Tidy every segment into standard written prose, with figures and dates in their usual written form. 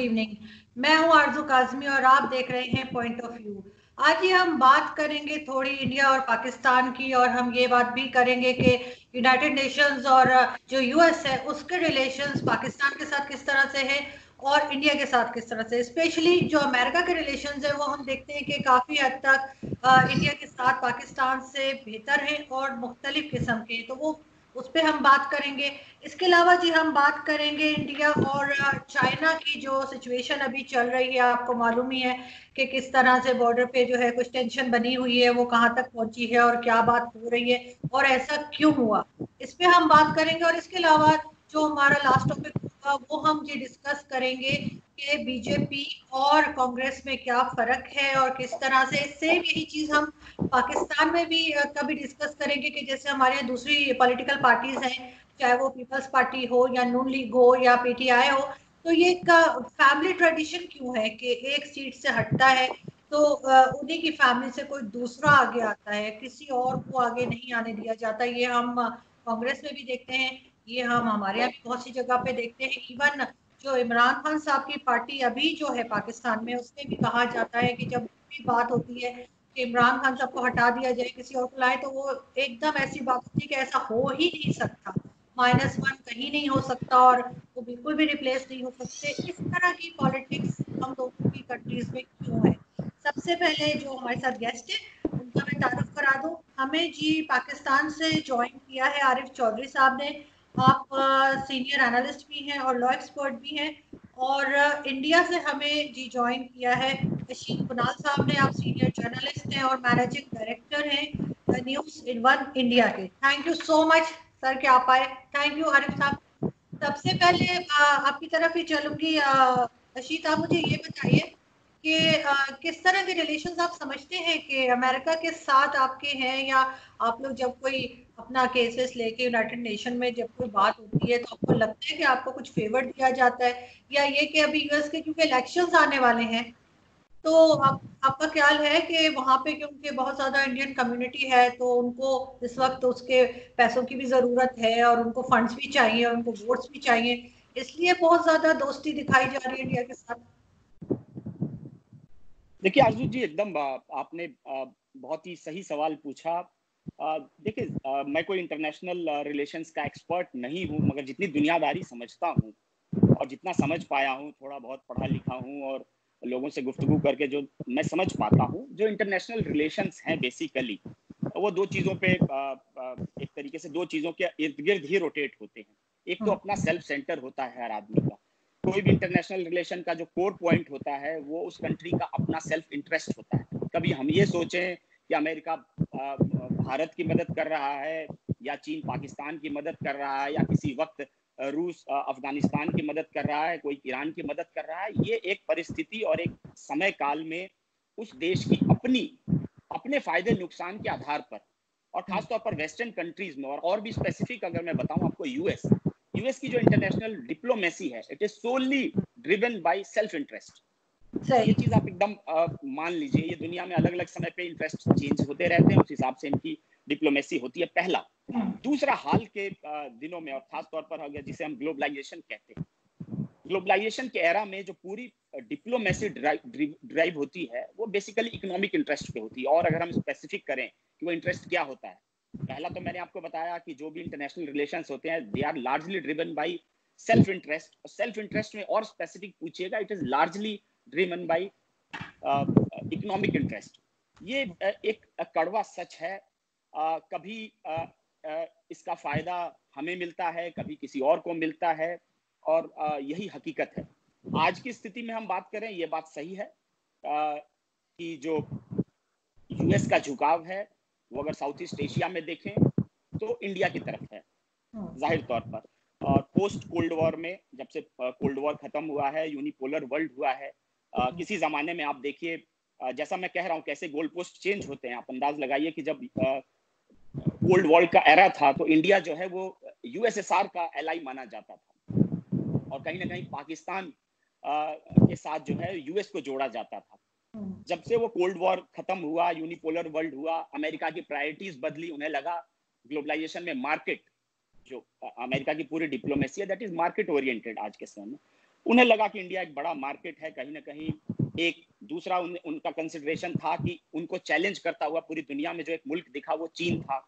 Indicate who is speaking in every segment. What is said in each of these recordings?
Speaker 1: Evening. मैं हूं आरजू काजमी और आप देख रहे हैं पॉइंट ऑफ व्यू। आज ये हम बात करेंगे थोड़ी इंडिया और पाकिस्तान की, और हम ये बात भी करेंगे कि यूनाइटेड नेशंस और जो यूएस है उसके रिलेशंस पाकिस्तान के साथ किस तरह से है और इंडिया के साथ किस तरह से। स्पेशली जो अमेरिका के रिलेशंस है वो हम देखते हैं कि काफ़ी हद तक इंडिया के साथ पाकिस्तान से बेहतर है और मुख्तलिफ किस्म के, तो वो उस पर हम बात करेंगे। इसके अलावा जी हम बात करेंगे इंडिया और चाइना की जो सिचुएशन अभी चल रही है। आपको मालूम ही है कि किस तरह से बॉर्डर पे जो है कुछ टेंशन बनी हुई है, वो कहाँ तक पहुंची है और क्या बात हो रही है और ऐसा क्यों हुआ, इस पे हम बात करेंगे। और इसके अलावा जो हमारा लास्ट टॉपिक होगा वो हम ये डिस्कस करेंगे कि बीजेपी और कांग्रेस में क्या फर्क है और किस तरह से। सेम यही चीज हम पाकिस्तान में भी कभी डिस्कस करेंगे कि जैसे हमारे यहाँ दूसरी पॉलिटिकल पार्टीज हैं, चाहे वो पीपल्स पार्टी हो या नून लीग हो या पीटीआई हो, तो ये एक फैमिली ट्रेडिशन क्यों है कि एक सीट से हटता है तो उन्हीं की फैमिली से कोई दूसरा आगे आता है, किसी और को आगे नहीं आने दिया जाता। ये हम कांग्रेस में भी देखते हैं, ये हम हमारे यहाँ भी बहुत सी जगह पे देखते हैं। इवन जो इमरान खान साहब की पार्टी अभी जो है पाकिस्तान में, उसमें भी कहा जाता है कि जब भी बात होती है कि इमरान खान साहब को हटा दिया जाए, किसी और को लाए, तो वो एकदम ऐसी बात होती है कि ऐसा हो ही नहीं सकता, -1 कहीं नहीं हो सकता और वो बिल्कुल भी रिप्लेस नहीं हो सकते। इस तरह की पॉलिटिक्स हम दोनों की कंट्रीज में क्यों है। सबसे पहले जो हमारे साथ गेस्ट है उनका मैं तारुफ करा दूं। हमें जी पाकिस्तान से ज्वाइन किया है आरिफ चौधरी साहब ने। आप सीनियर एनालिस्ट भी हैं और लॉ एक्सपर्ट भी हैं। और इंडिया से हमें जी ज्वाइन किया है अशीन कुणाल साहब ने। आप सीनियर जर्नलिस्ट हैं और मैनेजिंग डायरेक्टर हैं न्यूज इन वन इंडिया के। Thank you so much sir कि आप आए। थैंक यू आरिफ साहब। सबसे पहले आपकी तरफ ही चलूंगी। अशीत, आप मुझे ये बताइए कि किस तरह के रिलेशंस आप समझते हैं कि अमेरिका के साथ आपके हैं, या आप लोग जब कोई अपना केसेस लेके यूनाइटेड नेशन में जब कोई बात होती है तो आपको लगता है कि आपको कुछ फेवर दिया जाता है, या ये कि अभी यूएस के क्योंकि इलेक्शंस आने वाले हैं तो आपका ख्याल है कि वहां पे क्योंकि बहुत ज्यादा इंडियन कम्युनिटी है तो उनको इस वक्त उसके पैसों की भी जरूरत है और उनको फंड्स भी चाहिए और उनको वोट्स भी चाहिए, इसलिए बहुत ज्यादा दोस्ती दिखाई जा रही है इंडिया के साथ।
Speaker 2: देखिए आरजू जी, एकदम आपने बहुत ही सही सवाल पूछा। देखिए, मैं कोई इंटरनेशनल रिलेशंस का एक्सपर्ट नहीं हूँ, मगर जितनी दुनियादारी समझता हूँ और जितना समझ पाया हूँ, थोड़ा बहुत पढ़ा लिखा हूँ और लोगों से गुफ्तगू करके जो मैं समझ पाता हूँ, जो इंटरनेशनल रिलेशंस हैं बेसिकली वो दो चीज़ों पे एक तरीके से दो चीज़ों के इर्द गिर्द ही रोटेट होते हैं। एक तो अपना सेल्फ सेंटर होता है हर आदमी का। कोई भी इंटरनेशनल रिलेशन का जो कोर पॉइंट होता है वो उस कंट्री का अपना सेल्फ इंटरेस्ट होता है। कभी हम ये सोचें कि अमेरिका भारत की मदद कर रहा है या चीन पाकिस्तान की मदद कर रहा है या किसी वक्त रूस अफगानिस्तान की मदद कर रहा है, कोई ईरान की मदद कर रहा है, ये एक परिस्थिति और एक समय काल में उस देश की अपने फायदे नुकसान के आधार पर, और खासतौर पर वेस्टर्न कंट्रीज में, और भी स्पेसिफिक अगर मैं बताऊं आपको, यूएस की जो इंटरनेशनल डिप्लोमेसी है, it is solely driven by self interest. ये चीज आप एकदम मान लीजिए। ये दुनिया में अलग अलग समय पे इंटरेस्ट चेंज होते रहते हैं, उस हिसाब से इनकी डिप्लोमेसी होती है, पहला। दूसरा, हाल के दिनों में और खासतौर पर अगर जिसे हम ग्लोबलाइजेशन कहते हैं, ग्लोबलाइजेशन के एरा में जो पूरी डिप्लोमेसी ड्राइव होती है वो बेसिकली इकोनॉमिक इंटरेस्ट पे होती है। और अगर हम स्पेसिफिक करें कि वो इंटरेस्ट क्या होता है, पहला तो मैंने आपको बताया कि जो भी इंटरनेशनल रिलेशंस होते हैं they are largely driven by self interest. और सेल्फ इंटरेस्ट में और स्पेसिफिक पूछिएगा, it is largely driven by economic interest. ये एक कड़वा सच है। कभी इसका फायदा हमें मिलता है, कभी किसी और को मिलता है, और यही हकीकत है। आज की स्थिति में हम बात करें, ये बात सही है कि जो यूएस का झुकाव है वो अगर साउथ ईस्ट एशिया में देखें तो इंडिया की तरफ है जाहिर तौर पर। और पोस्ट कोल्ड वॉर में, जब से कोल्ड वॉर खत्म हुआ है, यूनिपोलर वर्ल्ड हुआ है। किसी जमाने में आप देखिए, जैसा मैं कह रहा हूँ कैसे गोल पोस्ट चेंज होते हैं, आप अंदाज लगाइए कि जब कोल्ड वॉर का एरा था तो इंडिया जो है वो यूएसएसआर का एलाई माना जाता था, और कहीं ना कहीं पाकिस्तान के साथ जो है यूएस को जोड़ा जाता था। जब से वो कोल्ड वॉर खत्म हुआ, यूनिपोलर वर्ल्ड हुआ, अमेरिका की प्रायोरिटीज बदली, उन्हें लगा ग्लोबलाइजेशन में मार्केट, जो अमेरिका की पूरी डिप्लोमेसी है दैट इज मार्केट ओरिएंटेड आज के समय में, उन्हें लगा कि इंडिया एक बड़ा मार्केट है, कहीं ना कहीं एक दूसरा उनका कंसिडरेशन था कि उनको चैलेंज करता हुआ पूरी दुनिया में जो एक मुल्क दिखा वो चीन था।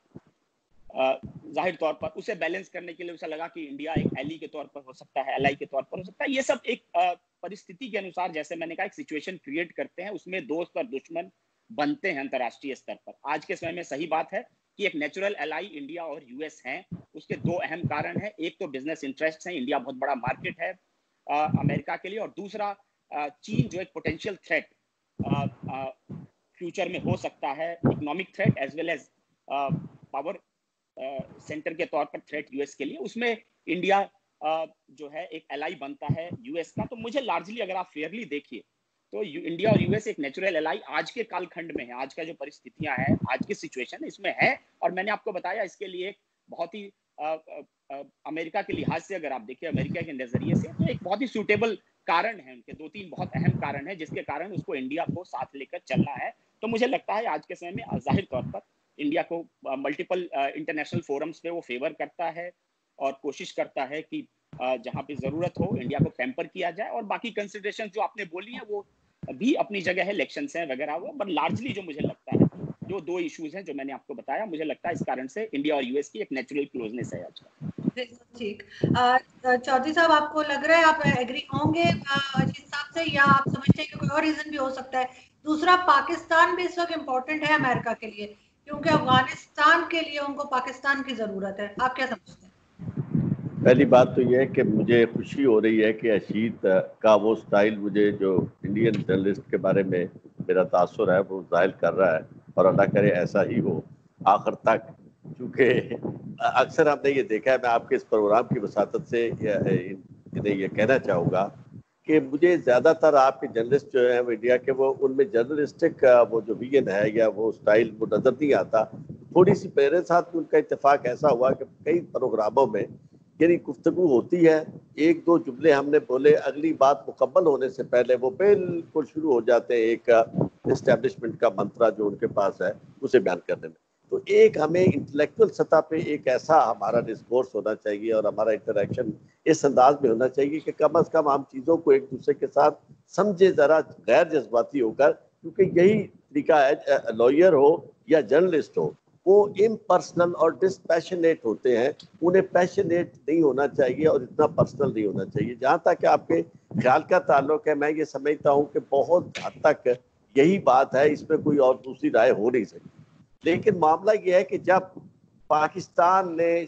Speaker 2: जाहिर तौर पर उसे बैलेंस करने के लिए उसे लगा कि इंडिया एक एली के तौर पर हो सकता है, एलाई के तौर पर हो सकता है। ये सब एक परिस्थिति के अनुसार, जैसे मैंने कहा, एक सिचुएशन क्रिएट करते हैं, उसमें दोस्त और दुश्मन बनते हैं अंतर्राष्ट्रीय स्तर पर। आज के समय में सही बात है कि एक नेचुरल एलाई इंडिया और यूएस हैं। उसके दो अहम कारण हैं, एक तो बिजनेस इंटरेस्ट है, इंडिया बहुत बड़ा मार्केट है अमेरिका के लिए, और दूसरा चीन जो एक पोटेंशियल थ्रेट फ्यूचर में हो सकता है, economic threat as well as power centre के तौर पर थ्रेट यूएस के लिए, उसमें इंडिया जो है एक एलाई बनता है यूएस का। तो मुझे लार्जली अगर आप फेयरली देखिए तो इंडिया और यूएस एक नेचुरल एलाई आज के कालखंड में है, आज का जो परिस्थितियां हैं, आज की सिचुएशन है, इसमें है। और मैंने आपको बताया इसके लिए बहुत ही अमेरिका के लिहाज से अगर आप देखिए, अमेरिका के नजरिए से, तो एक बहुत ही सूटेबल कारण है, उनके दो तीन बहुत अहम कारण है जिसके कारण उसको इंडिया को साथ लेकर चलना है। तो मुझे लगता है आज के समय में जाहिर तौर पर इंडिया को मल्टीपल इंटरनेशनल फोरम्स पे वो फेवर करता है और कोशिश करता है कि जहां पे जरूरत हो इंडिया को पैम्पर किया जाए। और बाकी कंसिडरेशन जो आपने बोली है वो भी अपनी जगह है, इलेक्शंस हैं वगैरह, वो बट लार्जली जो मुझे लगता है जो दो इश्यूज हैं जो मैंने आपको बताया, मुझे लगता है इस कारण से इंडिया और यूएस की एक नेचुरल क्लोजनेस है आज का।
Speaker 1: ठीक। चौधरी साहब, आपको लग रहा है आप एग्री होंगे इस हिसाब से, या आप समझते हैं कि कोई और रीजन भी हो सकता है? दूसरा, पाकिस्तान भी इस वक्त इम्पोर्टेंट है अमेरिका के लिए, क्योंकि अफगानिस्तान के लिए उनको पाकिस्तान की जरूरत है। आप क्या समझते हैं?
Speaker 3: पहली बात तो यह है कि मुझे खुशी हो रही है कि अशीत का वो स्टाइल, मुझे जो इंडियन जर्नलिस्ट के बारे में मेरा तासुर है वो जाहिर कर रहा है, और अल्लाह करे ऐसा ही हो आखिर तक। क्योंकि अक्सर हमने ये देखा है, मैं आपके इस प्रोग्राम की वसातत से इन्हें ये कहना चाहूँगा कि मुझे ज़्यादातर आपके जर्नलिस्ट जो हैं वो इंडिया के, वो उनमें जर्नलिस्टिक वो जो विजन है या वो स्टाइल वो नज़र नहीं आता। थोड़ी सी मेरे साथ उनका इत्तेफाक ऐसा हुआ कि कई प्रोग्रामों में यानी गुफ्तगू होती है, एक दो जुमले हमने बोले, अगली बात मुकम्मल होने से पहले वो बिल्कुल शुरू हो जाते हैं एक एस्टेब्लिशमेंट का मंत्रा जो उनके पास है उसे बयान करने में। तो एक हमें इंटेलेक्चुअल सतह पे एक ऐसा हमारा डिस्कोर्स होना चाहिए और हमारा इंटरेक्शन इस अंदाज में होना चाहिए कि कम अज़ कम हम चीज़ों को एक दूसरे के साथ समझे, ज़रा गैर जज्बाती होकर, क्योंकि यही तरीका है, लॉयर हो या जर्नलिस्ट हो, वो इम्पर्सनल और डिस्पैशनेट होते हैं, उन्हें पैशनेट नहीं होना चाहिए और इतना पर्सनल नहीं होना चाहिए। जहाँ तक आपके ख्याल का ताल्लुक है, मैं ये समझता हूँ कि बहुत हद तक यही बात है, इसमें कोई और दूसरी राय हो नहीं सकती। लेकिन मामला ये है कि जब पाकिस्तान ने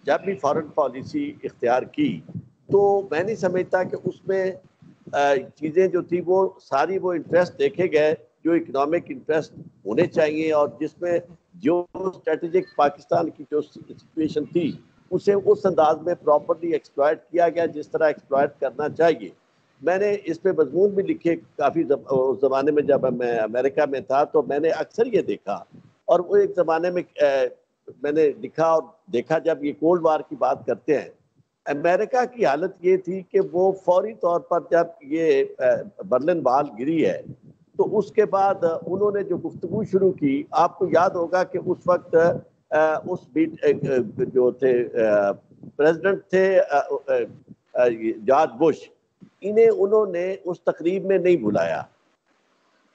Speaker 3: जब भी फॉरेन पॉलिसी इख्तियार की, तो मैं नहीं समझता कि उसमें चीज़ें जो थी वो सारी वो इंटरेस्ट देखे गए जो इकोनॉमिक इंटरेस्ट होने चाहिए, और जिसमें जो स्ट्रेटेजिक पाकिस्तान की जो सिचुएशन थी उसे उस अंदाज में प्रॉपर्ली एक्सप्लॉयट किया गया जिस तरह एक्सप्लॉयट करना चाहिए। मैंने इस पे मजमून भी लिखे काफ़ी उस ज़माने में, जब मैं अमेरिका में था तो मैंने अक्सर ये देखा, और वो एक ज़माने में मैंने लिखा और देखा, जब ये कोल्ड वार की बात करते हैं, अमेरिका की हालत ये थी कि वो फौरी तौर पर जब ये बर्लिन वॉल गिरी है तो उसके बाद उन्होंने जो गुफ्तगू शुरू की, आपको याद होगा कि उस वक्त उस बीट जो थे प्रेसिडेंट थे जॉर्ज बुश, इन्हें उन्होंने उस तकरीब में नहीं बुलाया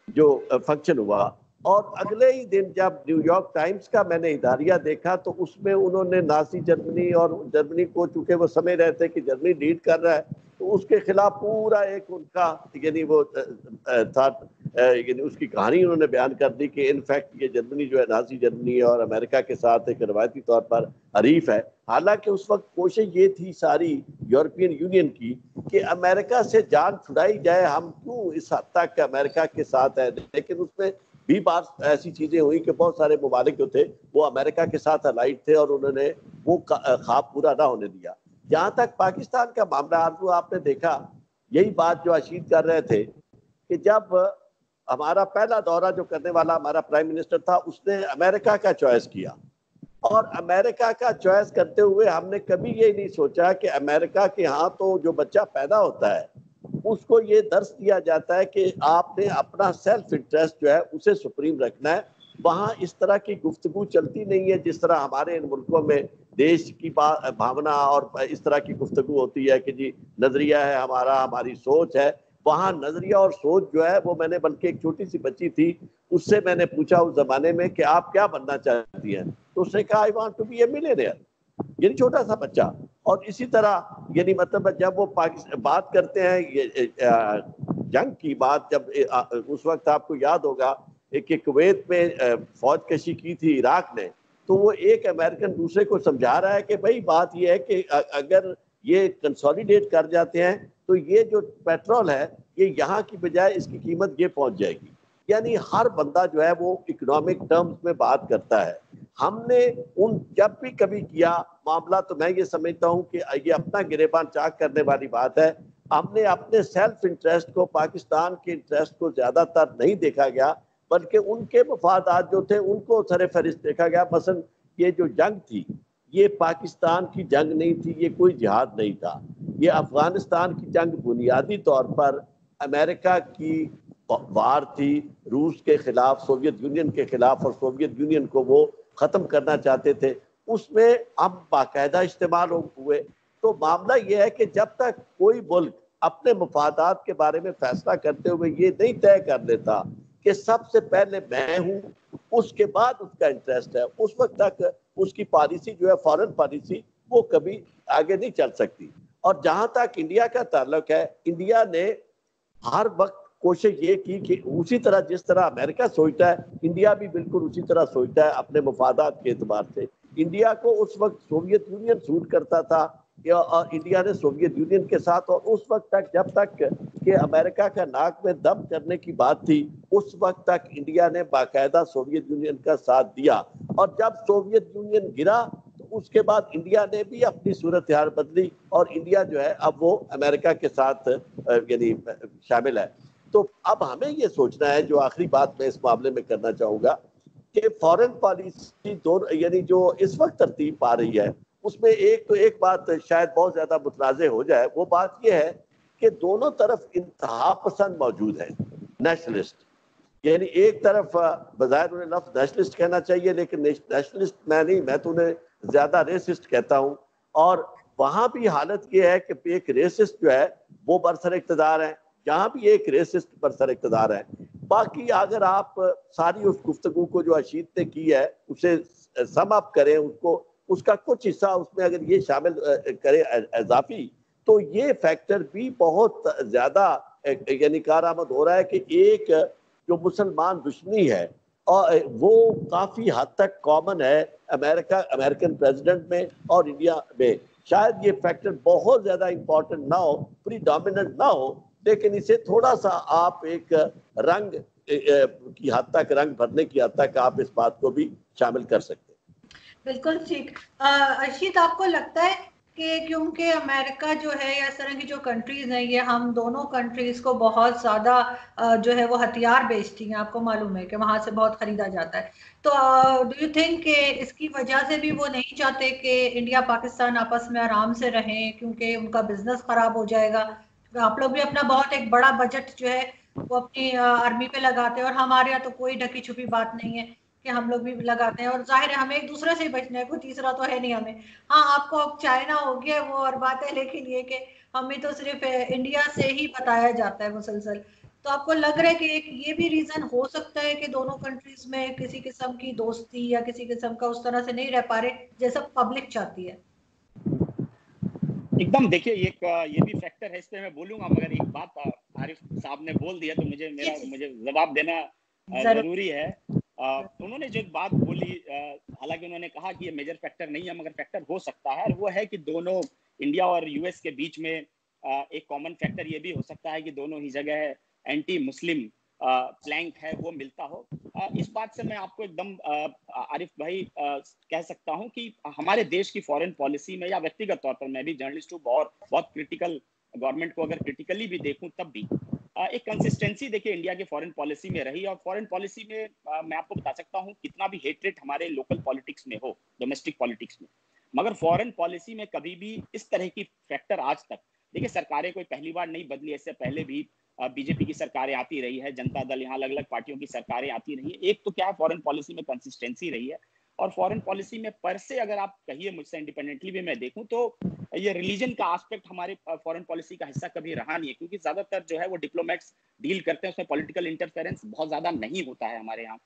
Speaker 3: जो फंक्शन हुआ। और अगले ही दिन जब न्यूयॉर्क टाइम्स का मैंने इदारिया देखा तो उसमें उन्होंने नाज़ी जर्मनी, और जर्मनी को चूंकि वो समझ रहे थे कि जर्मनी लीड कर रहा है, तो उसके खिलाफ पूरा एक उनका यानी वो था, यानी उसकी कहानी उन्होंने बयान कर दी कि इनफैक्ट ये जर्मनी जो है नाज़ी जर्मनी और अमेरिका के साथ एक रवायती तौर पर हरीफ है। हालांकि उस वक्त कोशिश ये थी सारी यूरोपियन यूनियन की कि अमेरिका से जान छुड़ाई जाए, हम क्यों इस हद तक अमेरिका के साथ है। लेकिन उसमें भी बात ऐसी चीजें हुई कि बहुत सारे ममालिक जो थे वो अमेरिका के साथ अलाइड थे और उन्होंने वो ख्वाब पूरा ना होने दिया। जहाँ तक पाकिस्तान का मामला, आरजू आपने देखा यही बात जो अशीद कर रहे थे कि जब हमारा पहला दौरा जो करने वाला हमारा प्राइम मिनिस्टर था, उसने अमेरिका का चॉइस किया, और अमेरिका का चॉइस करते हुए हमने कभी ये नहीं सोचा कि अमेरिका के यहाँ तो जो बच्चा पैदा होता है उसको ये दर्श दिया जाता है कि आपने अपना सेल्फ इंटरेस्ट जो है उसे सुप्रीम रखना है। वहाँ इस तरह की गुफ्तगू चलती नहीं है जिस तरह हमारे इन मुल्कों में देश की भावना और इस तरह की गुफ्तगू होती है कि जी नजरिया है हमारा, हमारी सोच है, वहाँ नजरिया और सोच जो है वो मैंने, बल्कि एक छोटी सी बच्ची थी उससे मैंने पूछा उस जमाने में कि आप क्या बनना चाहती हैं, तो उसने कहा I want to be a millionaire, यानी छोटा सा बच्चा। और इसी तरह यानी मतलब जब वो पाकिस्तान बात करते हैं ये जंग की बात, जब उस वक्त आपको याद होगा कि कुवैत में फौज कशी की थी इराक ने, तो वो एक अमेरिकन दूसरे को समझा रहा है कि भाई बात ये है कि अगर ये कंसोलिडेट कर जाते हैं तो ये जो पेट्रोल है ये यहाँ की बजाय इसकी कीमत ये पहुंच जाएगी। यानी हर बंदा जो है वो इकोनॉमिक टर्म्स में बात करता है। हमने उन जब भी कभी किया मामला, तो मैं ये समझता हूँ कि ये अपना गिरेबान चाक करने वाली बात है। हमने अपने सेल्फ इंटरेस्ट को, पाकिस्तान के इंटरेस्ट को ज्यादातर नहीं देखा गया, बल्कि उनके मफादात जो थे उनको सरे फहरिस्त देखा गया। मसलन ये जो जंग थी ये पाकिस्तान की जंग नहीं थी, ये कोई जिहाद नहीं था, ये अफगानिस्तान की जंग बुनियादी तौर पर अमेरिका की वार थी रूस के खिलाफ, सोवियत यूनियन के खिलाफ, और सोवियत यूनियन को वो खत्म करना चाहते थे, उसमें हम बाकायदा इस्तेमाल हुए। तो मामला ये है कि जब तक कोई मुल्क अपने मफादात के बारे में फैसला करते हुए ये नहीं तय कर लेता कि सबसे पहले मैं हूँ उसके बाद उसका इंटरेस्ट है, उस वक्त तक उसकी पॉलिसी जो है फॉरेन पॉलिसी वो कभी आगे नहीं चल सकती। और जहां तक इंडिया का ताल्लुक है, इंडिया ने हर वक्त कोशिश ये की कि उसी तरह जिस तरह अमेरिका सोचता है इंडिया भी बिल्कुल उसी तरह सोचता है अपने मफादात के एतबार से। इंडिया को उस वक्त सोवियत यूनियन सूट करता था और इंडिया ने सोवियत यूनियन के साथ, और उस वक्त तक जब तक कि अमेरिका का नाक में दम करने की बात थी उस वक्त तक इंडिया ने बाकायदा सोवियत यूनियन का साथ दिया। और जब सोवियत यूनियन गिरा तो उसके बाद इंडिया ने भी अपनी सूरत हाल बदली और इंडिया जो है अब वो अमेरिका के साथ यानी शामिल है। तो अब हमें ये सोचना है, जो आखिरी बात मैं इस मामले में करना चाहूंगा, कि फॉरेन पॉलिसी दोनों यानी जो इस वक्त तरतीब पा रही है उसमें एक बात शायद बहुत ज्यादा मुतनाज़े हो जाए, वो बात ये है कि दोनों तरफ इंतहा पसंद मौजूद है, नेशनलिस्ट। यानी एक तरफ बजाय उन्हें लफ्ज नेशनलिस्ट कहना चाहिए, लेकिन नेशनलिस्ट मैं नहीं, मैं तो उन्हें ज्यादा रेसिस्ट कहता हूँ। और वहां भी हालत ये है कि एक रेसिस्ट जो है वो बरसर इक़्तिदार है, जहाँ भी एक रेसिस्ट बरसर इक़्तिदार है। बाकी अगर आप सारी उस गुफ्तगू को जो अशीद ने की है उसे सम अप करें, उसको उसका कुछ हिस्सा उसमें अगर ये शामिल करें इजाफी, तो ये फैक्टर भी बहुत ज्यादा यानी कारआमद हो रहा है कि एक जो मुसलमान दुश्मनी है और वो काफी हद तक कॉमन है अमेरिकन प्रेसिडेंट में और इंडिया में। शायद ये फैक्टर बहुत ज्यादा इंपॉर्टेंट ना हो, प्रीडोमिनेंट ना हो, लेकिन इसे थोड़ा सा आप एक रंग की हद तक, रंग भरने की हद तक आप इस बात को भी शामिल कर सकते हैं।
Speaker 1: बिल्कुल ठीक। अर्शिद, आपको लगता है कि क्योंकि अमेरिका जो है या इस तरह की जो कंट्रीज हैं ये हम दोनों कंट्रीज को बहुत ज्यादा जो है वो हथियार बेचती हैं, आपको मालूम है कि वहां से बहुत खरीदा जाता है, तो डू यू थिंक कि इसकी वजह से भी वो नहीं चाहते कि इंडिया पाकिस्तान आपस में आराम से रहें, क्योंकि उनका बिजनेस खराब हो जाएगा? आप लोग भी अपना बहुत एक बड़ा बजट जो है वो अपनी आर्मी पे लगाते हैं, और हमारे यहाँ तो कोई ढकी छुपी बात नहीं है कि हम लोग भी लगाते हैं, और जाहिर है हमें एक दूसरे से ही बचना है, कोई तीसरा तो है नहीं हमें। हाँ, आपको अब चाइना हो गया वो और बात है, लेकिन ये कि हमें तो सिर्फ इंडिया से ही बताया जाता है मुसलसल। तो आपको लग रहा है कि एक ये भी रीजन हो सकता है कि दोनों कंट्रीज में किसी किस्म की दोस्ती या किसी किस्म का उस तरह से नहीं रह पा रहे जैसा पब्लिक चाहती है?
Speaker 2: एकदम, देखिए ये भी फैक्टर है, इस पे मैं बोलूंगा, मगर एक बात आरिफ साहब ने बोल दिया तो मुझे जवाब देना जरूरी है। उन्होंने जो बात बोली, हालांकि उन्होंने कहा कि ये मेजर फैक्टर नहीं है, मगर फैक्टर हो सकता है, और वो है कि दोनों इंडिया और यूएस के बीच में एक कॉमन फैक्टर ये भी हो सकता है कि दोनों ही जगह एंटी मुस्लिम प्लैंक है वो मिलता हो। इस बात से मैं आपको एकदम आरिफ भाई कह सकता हूं कि हमारे देश की फॉरेन पॉलिसी में, या व्यक्तिगत तौर पर मैं भी जर्नलिस्ट हूँ, बहुत क्रिटिकल, गवर्नमेंट को अगर क्रिटिकली भी देखूं तब भी एक कंसिस्टेंसी देखिए इंडिया की फॉरेन पॉलिसी में रही। और फॉरेन पॉलिसी में मैं आपको बता सकता हूँ, कितना भी हेट्रेट हमारे लोकल पॉलिटिक्स में हो, डोमेस्टिक पॉलिटिक्स में, मगर फॉरेन पॉलिसी में कभी भी इस तरह की फैक्टर आज तक, देखिए सरकारें कोई पहली बार नहीं बदली, इससे पहले भी बीजेपी की सरकारें आती रही है, जनता दल, यहाँ अलग अलग पार्टियों की सरकारें आती रही है। एक तो क्या है, फॉरेन पॉलिसी में कंसिस्टेंसी रही है, और फॉरेन पॉलिसी में पर से अगर आप कहिए मुझसे इंडिपेंडेंटली भी मैं देखूं तो ये रिलीजन का एस्पेक्ट हमारे फॉरेन पॉलिसी का हिस्सा कभी रहा नहीं है, क्योंकि ज्यादातर जो है वो डिप्लोमेट्स डील करते हैं, उसमें पॉलिटिकल इंटरफेरेंस बहुत ज्यादा नहीं होता है हमारे यहाँ।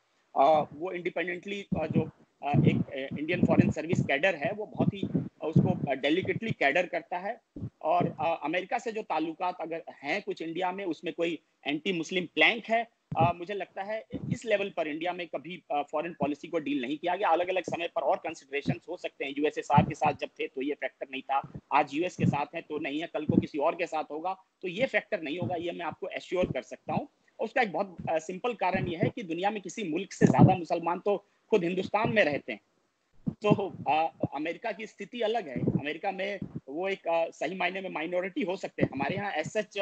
Speaker 2: वो इंडिपेंडेंटली जो एक इंडियन फॉरेन सर्विस कैडर है वो बहुत ही उसको डेलिकेटली कैडर करता है। और अमेरिका से जो ताल्लुकात अगर हैं कुछ इंडिया में, उसमें कोई एंटी मुस्लिम प्लैंक है। मुझे लगता है इस लेवल पर इंडिया में कभी फॉरेन पॉलिसी को डील नहीं किया गया। अलग अलग समय पर और कंसिडरेशंस हो सकते हैं, यूएसएसआर के साथ जब थे तो ये फैक्टर नहीं था, आज यूएस के साथ है तो नहीं है, कल को किसी और के साथ होगा तो ये फैक्टर नहीं होगा, ये मैं आपको एश्योर कर सकता हूँ। उसका एक बहुत सिंपल कारण यह है कि दुनिया में किसी मुल्क से ज्यादा मुसलमान तो खुद हिंदुस्तान में रहते हैं। तो अमेरिका की स्थिति अलग है, अमेरिका में वो एक सही मायने में माइनॉरिटी हो सकते हैं। हमारे यहाँ एज सच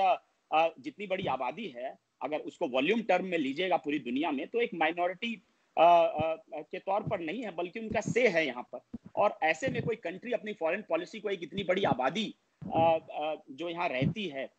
Speaker 2: जितनी बड़ी आबादी है, अगर उसको वॉल्यूम टर्म में लीजिएगा पूरी दुनिया में, तो एक माइनॉरिटी के तौर पर नहीं है, बल्कि उनका से है यहाँ पर। और ऐसे में कोई कंट्री अपनी फॉरेन पॉलिसी को एक इतनी बड़ी आबादी जो यहाँ रहती है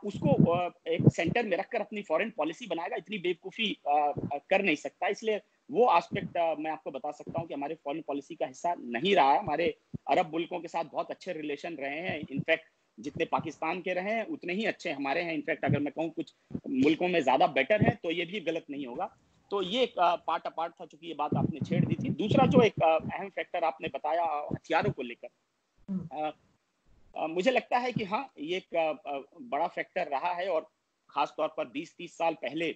Speaker 2: उसको एक सेंटर में रखकर अपनी फॉरेन पॉलिसी बनाएगा, इतनी बेवकूफ़ी कर नहीं सकता। इसलिए वो एस्पेक्ट मैं आपको बता सकता हूँ कि हमारे फॉरेन पॉलिसी का हिस्सा नहीं रहा है। हमारे अरब मुल्कों के साथ बहुत अच्छे रिलेशन रहे हैं, इनफैक्ट जितने पाकिस्तान के रहे हैं उतने ही अच्छे हमारे हैं। इनफैक्ट अगर मैं कहूँ कुछ मुल्कों में ज्यादा बेटर है तो ये भी गलत नहीं होगा। तो ये एक पार्ट अपार्ट था, चूंकि ये बात आपने छेड़ दी थी। दूसरा जो एक अहम फैक्टर आपने बताया हथियारों को लेकर, मुझे लगता है कि हाँ ये एक बड़ा फैक्टर रहा है, और खास तौर पर 20-30 साल पहले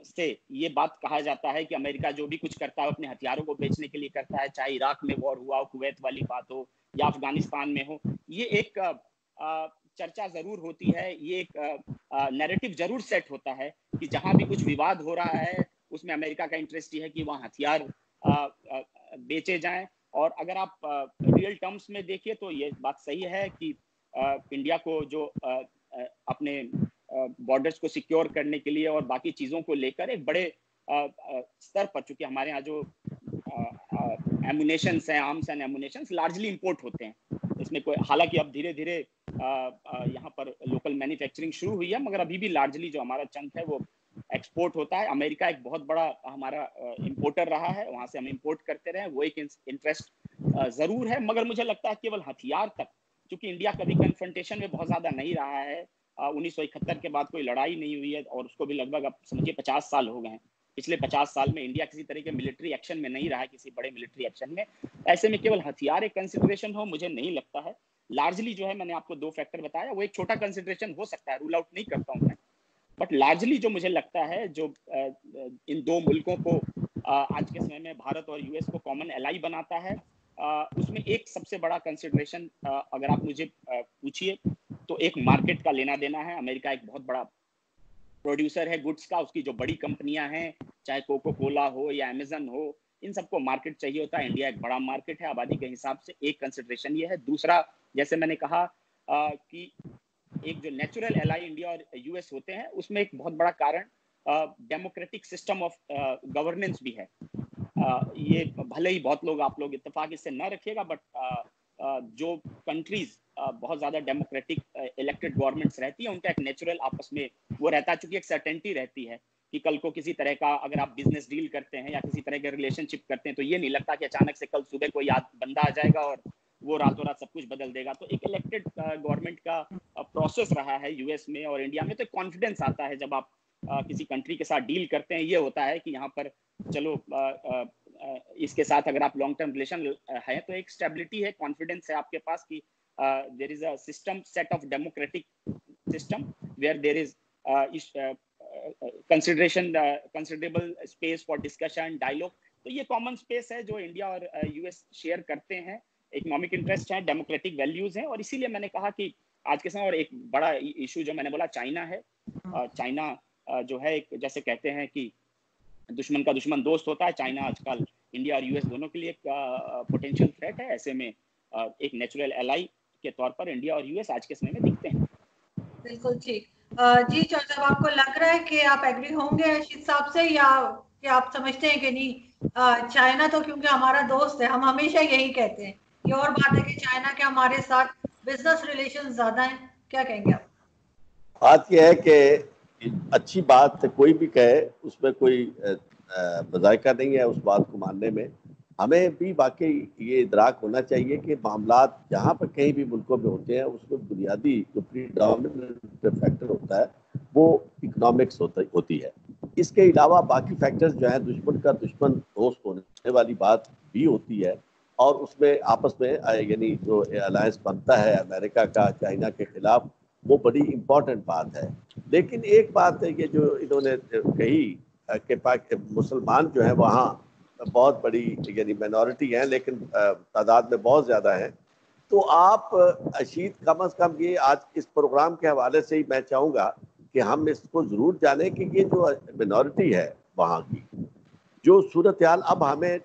Speaker 2: से ये बात कहा जाता है कि अमेरिका जो भी कुछ करता है अपने हथियारों को बेचने के लिए करता है, चाहे इराक में वॉर हुआ हो, कुवैत वाली बात हो, या अफगानिस्तान में हो। ये एक चर्चा जरूर होती है, ये एक नैरेटिव जरूर सेट होता है कि जहां भी कुछ विवाद हो रहा है उसमें अमेरिका का इंटरेस्ट ये है कि वहाँ हथियार बेचे जाएं। और अगर आप रियल टर्म्स में देखिए तो ये बात सही है कि इंडिया को जो अपने बॉर्डर्स को सिक्योर करने के लिए और बाकी चीज़ों को लेकर एक बड़े स्तर पर, चूंकि हमारे यहाँ जो एमुनेशंस हैं, आर्म्स एंड एमुनेशंस लार्जली इंपोर्ट होते हैं, इसमें कोई, हालांकि अब धीरे धीरे यहाँ पर लोकल मैन्युफैक्चरिंग शुरू हुई है, मगर अभी भी लार्जली जो हमारा चंक है वो एक्सपोर्ट होता है। अमेरिका एक बहुत बड़ा हमारा इंपोर्टर रहा है, वहां से हम इंपोर्ट करते रहे, वो एक इंटरेस्ट जरूर है। मगर मुझे लगता है केवल हथियार तक, क्योंकि इंडिया कभी कन्फ्रंटेशन में बहुत ज्यादा नहीं रहा है। 1971 के बाद कोई लड़ाई नहीं हुई है और उसको भी लगभग अब समझिए 50 साल हो गए हैं। पिछले 50 साल में इंडिया किसी तरह के मिलिट्री एक्शन में नहीं रहा है, किसी बड़े मिलिट्री एक्शन में। ऐसे में केवल हथियार एक कंसिडरेशन हो, मुझे नहीं लगता है। लार्जली जो है, मैंने आपको 2 फैक्टर बताया, वो एक छोटा कंसिडरेशन हो सकता है, रूल आउट नहीं करता हूं मैं, बट लार्जली जो मुझे लगता है, जो इन 2 मुल्कों को आज के समय में भारत और यूएस को कॉमन एलाई बनाता है, उसमें एक सबसे बड़ा कंसिडरेशन अगर आप मुझे पूछिए तो एक मार्केट का लेना देना है। अमेरिका एक बहुत बड़ा प्रोड्यूसर है गुड्स का, उसकी जो बड़ी कंपनियां हैं, चाहे कोको कोला हो या अमेजन हो, इन सबको मार्केट चाहिए होता है। इंडिया एक बड़ा मार्केट है आबादी के हिसाब से, एक कंसिडरेशन ये है। दूसरा, जैसे मैंने कहा कि एक जो नेचुरल एलाई इंडिया और यूएस होते हैं, उसमें एक बहुत बड़ा कारण डेमोक्रेटिक सिस्टम ऑफ गवर्नेंस भी है। ये भले ही बहुत लोग, आप लोग इत्तेफाक इससे न रखिएगा, बट जो कंट्रीज बहुत ज्यादा डेमोक्रेटिक इलेक्टेड गवर्नमेंट्स रहती है, उनका एक नेचुरल आपस में वो रहता है, चूंकि एक सर्टेनिटी रहती है कि कल को किसी तरह का अगर आप बिजनेस डील करते हैं या किसी तरह के रिलेशनशिप करते हैं, तो ये नहीं लगता कि अचानक से कल सुबह कोई बंदा आ जाएगा और वो रातों रात सब कुछ बदल देगा। तो एक इलेक्टेड गवर्नमेंट का प्रोसेस रहा है यूएस में और इंडिया में। तो कॉन्फिडेंस आता है जब आप किसी कंट्री के साथ डील करते हैं, ये होता है कि यहाँ पर चलो इसके साथ अगर आप लॉन्ग टर्म रिलेशन है तो एक स्टेबिलिटी है, कॉन्फिडेंस है आपके पास कि there is a system, set of democratic system where there is considerable space for discussion, dialogue. तो ये कॉमन स्पेस है जो इंडिया और यूएस शेयर करते हैं, इकोनॉमिक इंटरेस्ट है, डेमोक्रेटिक वैल्यूज हैं। और इसीलिए मैंने कहा कि आज के समय, और एक बड़ा इशू जो मैंने बोला चाइना है, चाइना जो है एक, जैसे कहते हैं कि दुश्मन का दुश्मन दोस्त होता है, चाइना आजकल इंडिया और यूएस दोनों के लिए एक पोटेंशियल थ्रेट है। ऐसे में एक नेचुरल एलाई के तौर पर इंडिया और यूएस आज के समय में दिखते हैं।
Speaker 1: बिल्कुल ठीक। जी चौधरी साहब, आपको लग रहा है कि आप एग्री होंगे अर्शीद साहब से, या कि आप समझते हैं कि नहीं चाइना तो क्योंकि हमारा दोस्त है, हम हमेशा यही कहते हैं। ये और बात है कि चाइना के हमारे साथ बिजनेस रिलेशन ज्यादा हैं, क्या कहेंगे आप?
Speaker 3: बात यह है कि अच्छी बात कोई भी कहे, उसमें कोई मज़ाइका नहीं है उस बात को मानने में। हमें भी वाकई ये इदराक होना चाहिए कि मामलात जहाँ पर कहीं भी मुल्कों में होते हैं उसमें बुनियादी जो प्रीडोमिनेंट फैक्टर होता है वो इकोनॉमिक्स होती है। इसके अलावा बाकी फैक्टर्स जो है दुश्मन का दुश्मन दोस्त होने वाली बात भी होती है, और उसमें आपस में यानी जो अलायंस बनता है अमेरिका का चाइना के खिलाफ, वो बड़ी इम्पोर्टेंट बात है। लेकिन एक बात है ये जो इन्होंने कही कि मुसलमान जो है वहाँ बहुत बड़ी यानी माइनॉरिटी है, लेकिन तादाद में बहुत ज़्यादा है। तो आप अशीद कम अज़ कम ये आज इस प्रोग्राम के हवाले से ही मैं चाहूँगा कि हम इसको ज़रूर जानें कि ये जो माइनॉरिटी है वहाँ की जो सूरत हाल अब हमें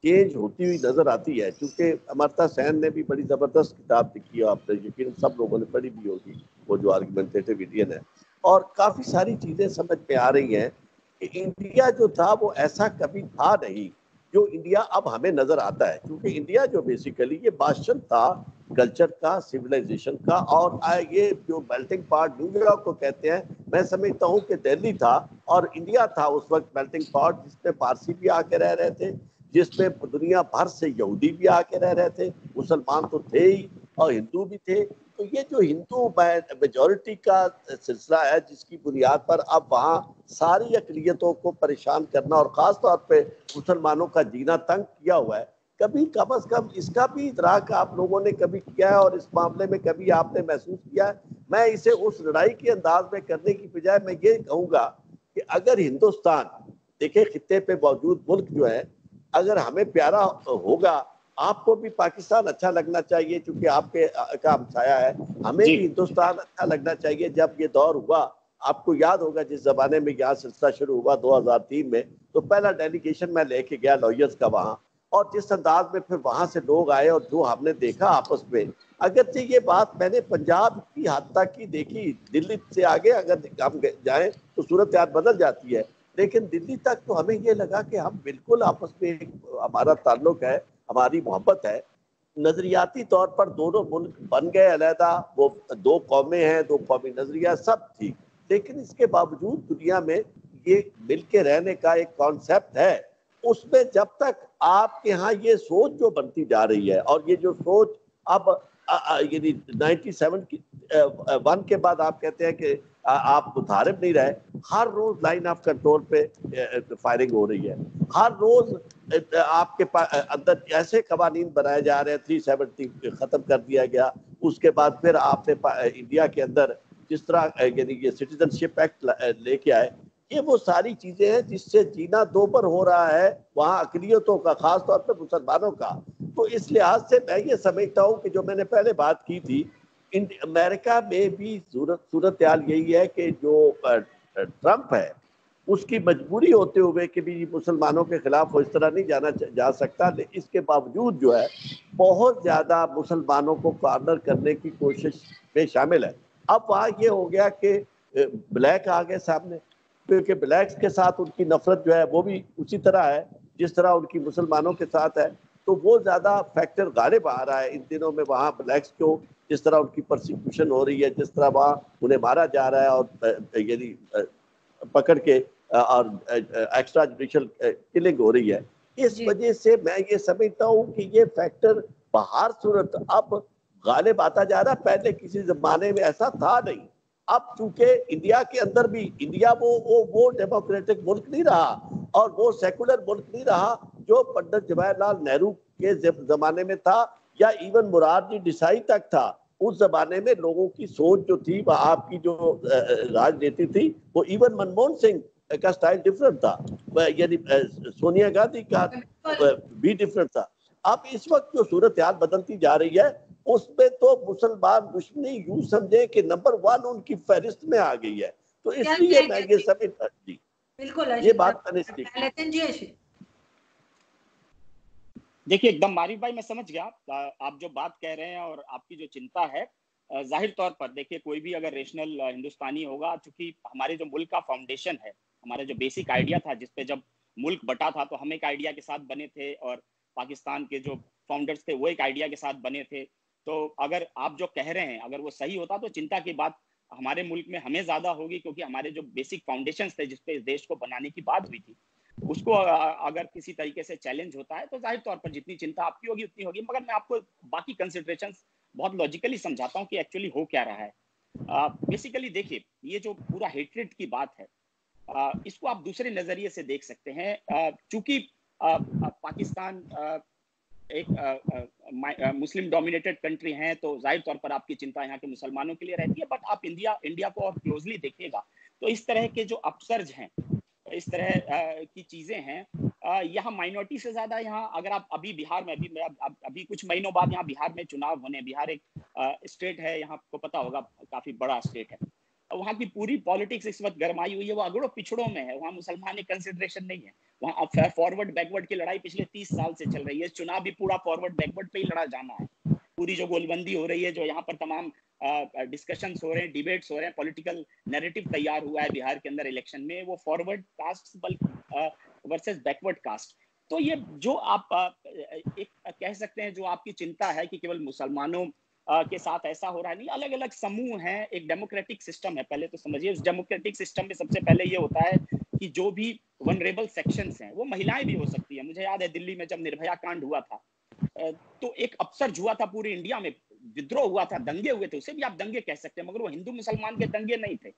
Speaker 3: चेंज होती हुई नजर आती है, क्योंकि अमर्ता सेन ने भी बड़ी जबरदस्त किताब लिखी है, आपने यकीन सब लोगों ने पढ़ी भी होगी, वो जो आर्गुमेंटेटिव इंडियन है, और काफी सारी चीजें समझ में आ रही हैं कि इंडिया जो था वो ऐसा कभी था नहीं जो इंडिया अब हमें नजर आता है। क्योंकि इंडिया जो बेसिकली ये बादशाह था कल्चर का, सिविलाइजेशन का, और ये जो मेल्टिंग पॉट न्यूयॉर्क को कहते हैं, मैं समझता हूँ कि दिल्ली था और इंडिया था उस वक्त मेल्टिंग पॉट, जिसमें पारसी भी आके रह रहे थे, जिसमें दुनिया भर से यहूदी भी आके रह रहे थे, मुसलमान तो थे ही और हिंदू भी थे। तो ये जो हिंदू मेजोरिटी का सिलसिला है जिसकी बुनियाद पर अब वहाँ सारी अकलियतों को परेशान करना और ख़ास तौर पे मुसलमानों का जीना तंग किया हुआ है, कभी कम अज़ कम इसका भी इदराक आप लोगों ने कभी किया है और इस मामले में कभी आपने महसूस किया है? मैं इसे उस लड़ाई के अंदाज में करने की बजाय मैं ये कहूँगा कि अगर हिंदुस्तान, देखिए खित्ते पे मौजूद मुल्क जो है, अगर हमें प्यारा होगा, आपको भी पाकिस्तान अच्छा लगना चाहिए क्योंकि आपके का हमसाया है, हमें भी हिंदुस्तान अच्छा लगना चाहिए। जब ये दौर हुआ, आपको याद होगा जिस जमाने में यहाँ सिलसिला शुरू हुआ 2003 में, तो पहला डेलीगेशन मैं लेके गया लॉयर्स का वहाँ, और जिस अंदाज में फिर वहां से लोग आए और जो हमने देखा आपस में, अगरचे ये बात मैंने पंजाब की हद तक की देखी, दिल्ली से आगे अगर हम जाएं तो सूरत हाल बदल जाती है, लेकिन दिल्ली तक तो हमें ये लगा कि हम बिल्कुल आपस में हमारा ताल्लुक है, हमारी मोहब्बत है। नजरियाती तौर पर दोनों मुल्क बन गए अलहदा, वो दो कौमें हैं, दो कौमी नजरिया सब ठीक, लेकिन इसके बावजूद दुनिया में ये मिलके रहने का एक कॉन्सेप्ट है, उसमें जब तक आपके यहाँ ये सोच जो बनती जा रही है, और ये जो सोच अब यानी 97 की 1 के बाद आप कहते हैं कि आप मुतारिफ नहीं रहे, हर रोज लाइन ऑफ कंट्रोल पे फायरिंग हो रही है, हर रोज आपके अंदर ऐसे कवानीन बनाए जा रहे हैं, 370 खत्म कर दिया गया, उसके बाद फिर आपने इंडिया के अंदर जिस तरह यानी ये सिटीजनशिप एक्ट लेके आए, ये वो सारी चीजें हैं जिससे जीना दोबर हो रहा है वहाँ अकलियतों का, खास तौर पर मुसलमानों का। तो इस लिहाज से मैं ये समझता हूँ कि जो मैंने पहले बात की थी, अमेरिका में भी सूरत हाल यही है कि जो ट्रंप है उसकी मजबूरी होते हुए कि भी मुसलमानों के खिलाफ वो इस तरह नहीं जा सकता, लेकिन इसके बावजूद जो है बहुत ज्यादा मुसलमानों को कॉर्नर करने की कोशिश में शामिल है। अब वहाँ ये हो गया कि ब्लैक आ गए सामने, क्योंकि ब्लैक्स के साथ उनकी नफरत जो है वो भी उसी तरह है जिस तरह उनकी मुसलमानों के साथ है, तो वो ज्यादा फैक्टर गालिब आ रहा है इन दिनों में वहाँ ब्लैक्स को, जिस तरह उनकी प्रोसिक्यूशन हो रही है, जिस तरह वहाँ उन्हें मारा जा रहा है और यानी पकड़ के और एक्स्ट्रा जुडिशियल किलिंग हो रही है। इस वजह से मैं ये समझता हूँ कि ये फैक्टर बाहर सूरत अब गालिब आता जा रहा है, पहले किसी जमाने में ऐसा था नहीं। अब चूंकि इंडिया के अंदर भी इंडिया वो डेमोक्रेटिक मुल्क नहीं रहा और वो सेकुलर मुल्क नहीं रहा जो पंडित जवाहरलाल नेहरू के जमाने में था, या इवन मुरारजी देसाई तक था। उस जमाने में लोगों की सोच जो थी, वह आपकी जो राजनीति थी, वो इवन मनमोहन सिंह का स्टाइल डिफरेंट था, यानी सोनिया गांधी का भी डिफरेंट था। अब इस वक्त जो सूरत हाल बदलती जा रही है, उसमें तो मुसलमान दुश्मनी यूं समझे कि नंबर 1 उनकी फहरिस्त में आ गई है। तो इसलिए मैं ये समझता जी,
Speaker 1: बिल्कुल
Speaker 3: ये बात मैंने
Speaker 2: देखिए एकदम मारिफ भाई, मैं समझ गया आप जो बात कह रहे हैं और आपकी जो चिंता है। जाहिर तौर पर देखिए कोई भी अगर रेशनल हिंदुस्तानी होगा, चूंकि हमारे जो मुल्क का फाउंडेशन है, हमारा जो बेसिक आइडिया था जिसपे जब मुल्क बटा था तो हम एक आइडिया के साथ बने थे और पाकिस्तान के जो फाउंडर्स थे वो एक आइडिया के साथ बने थे। तो अगर आप जो कह रहे हैं अगर वो सही होता तो चिंता की बात हमारे मुल्क में हमें ज्यादा होगी, क्योंकि हमारे जो बेसिक फाउंडेशन थे जिसपे इस देश को बनाने की बात हुई थी उसको अगर किसी तरीके से चैलेंज होता है तो जाहिर तौर पर जितनी चिंता आपकी होगी उतनी होगी, मगर मैं आपको बाकी कंसिडरेशंस बहुत लॉजिकली समझाता हूँ कि एक्चुअली हो क्या रहा है। बेसिकली देखिए, ये जो पूरा हेट्रेड की बात है, इसको आप दूसरे नजरिए से देख सकते हैं। चूंकि पाकिस्तान एक मुस्लिम डोमिनेटेड कंट्री है, तो जाहिर तौर पर आपकी चिंता यहाँ के मुसलमानों के लिए रहती है। बट आप इंडिया को और क्लोजली देखिएगा तो इस तरह के जो अपसर्ज हैं, इस तरह की चीजें हैं, यहाँ माइनॉरिटी से ज्यादा, यहाँ अगर आप अभी बिहार में अभी कुछ महीनों बाद यहाँ बिहार में चुनाव होने, बिहार एक स्टेट है, यहाँ आपको पता होगा काफी बड़ा स्टेट है, वहाँ की पूरी पॉलिटिक्स इस वक्त गरमाई हुई है, वो अगड़ों पिछड़ों में है, वहाँ मुसलमान एक कंसिडरेशन नहीं है। वहाँ फॉरवर्ड बैकवर्ड की लड़ाई पिछले 30 साल से चल रही है, चुनाव भी पूरा फॉरवर्ड बैकवर्ड पे ही लड़ा जाना है। पूरी जो गोलबंदी हो रही है, जो यहाँ पर तमाम डिस्कशंस हो रहे हैं, डिबेट्स हो रहे हैं, पॉलिटिकल नैरेटिव तैयार हुआ है बिहार के अंदर इलेक्शन में, वो forward caste versus backward caste. तो ये जो आप एक कह सकते हैं, जो आपकी चिंता है कि केवल मुसलमानों के साथ ऐसा हो रहा है, नहीं, अलग अलग समूह हैं, एक डेमोक्रेटिक सिस्टम है। पहले तो समझिए, उस डेमोक्रेटिक सिस्टम में सबसे पहले ये होता है कि जो भी वनरेबल सेक्शंस हैं, वो महिलाएं भी हो सकती है। मुझे याद है दिल्ली में जब निर्भया कांड हुआ था, तो एक अपसर्ज हुआ था पूरे इंडिया में, विद्रोह हुआ था, दंगे हुए थे, उसे भी आप दंगे कह सकते हैं, मगर वो हिंदू मुसलमान के दंगे नहीं थे।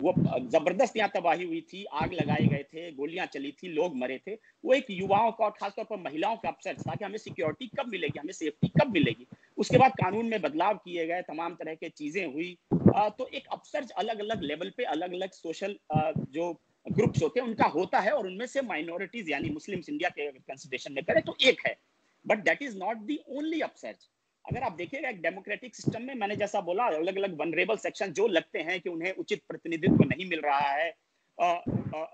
Speaker 2: वो जबरदस्त यहाँ तबाही हुई थी, आग लगाए गए थे, गोलियां चली थी, लोग मरे थे। वो एक युवाओं का और खासतौर पर महिलाओं का अपसर्ज था कि हमें सिक्योरिटी कब मिलेगी, हमें सेफ्टी कब मिलेगी। उसके बाद कानून में बदलाव किए गए, तमाम तरह के चीजें हुई। तो एक अपसर्ज अलग अलग लेवल पे, अलग अलग सोशल जो ग्रुप्स होते हैं उनका होता है, और उनमें से माइनॉरिटीज यानी मुस्लिम्स इंडिया के कंसिडरेशन में करें तो एक है, but that is not the only upsurge. अगर आप देखिएगा एक डेमोक्रेटिक सिस्टम में, मैंने जैसा बोला, अलग अलग वनरेबल सेक्शन जो लगते हैं कि उन्हें उचित प्रतिनिधित्व नहीं मिल रहा है,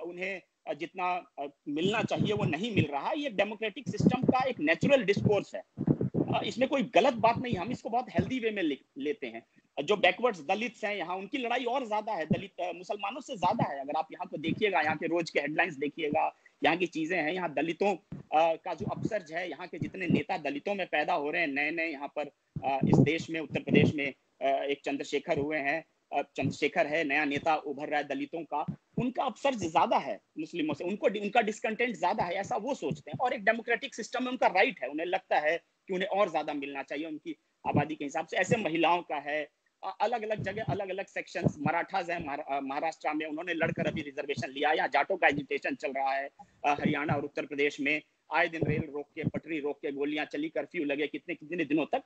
Speaker 2: उन्हें जितना मिलना चाहिए वो नहीं मिल रहा है, ये डेमोक्रेटिक सिस्टम का एक नेचुरल डिस्कोर्स है। इसमें कोई गलत बात नहीं, हम इसको बहुत हेल्दी वे में लेते हैं। जो बैकवर्ड्स दलित्स हैं यहाँ, उनकी लड़ाई और ज्यादा है, दलित मुसलमानों से ज्यादा है। अगर आप यहाँ को देखिएगा, यहाँ के रोज के हेडलाइंस देखिएगा, यहाँ की चीजें हैं, यहाँ दलितों का जो अपसर्ज है, यहाँ के जितने नेता दलितों में पैदा हो रहे हैं नए नए यहाँ पर इस देश में, उत्तर प्रदेश में एक चंद्रशेखर हुए हैं, चंद्रशेखर है, नया नेता उभर रहा है दलितों का, उनका अपसर्ज ज्यादा है मुस्लिमों से, उनका डिस्कंटेंट ज्यादा है, ऐसा वो सोचते हैं। और एक डेमोक्रेटिक सिस्टम में उनका राइट है, उन्हें लगता है कि उन्हें और ज्यादा मिलना चाहिए उनकी आबादी के हिसाब से। ऐसे महिलाओं का है, अलग अलग जगह अलग अलग सेक्शंस, मराठाज हैं महाराष्ट्र में, उन्होंने लड़कर अभी रिजर्वेशन लिया, यहाँ जाटों का एजिटेशन चल रहा है हरियाणा और उत्तर प्रदेश में, आए दिन रेल रोक के, पटरी रोक के, गोलियां चली, कर्फ्यू लगे कितने कितने दिनों तक।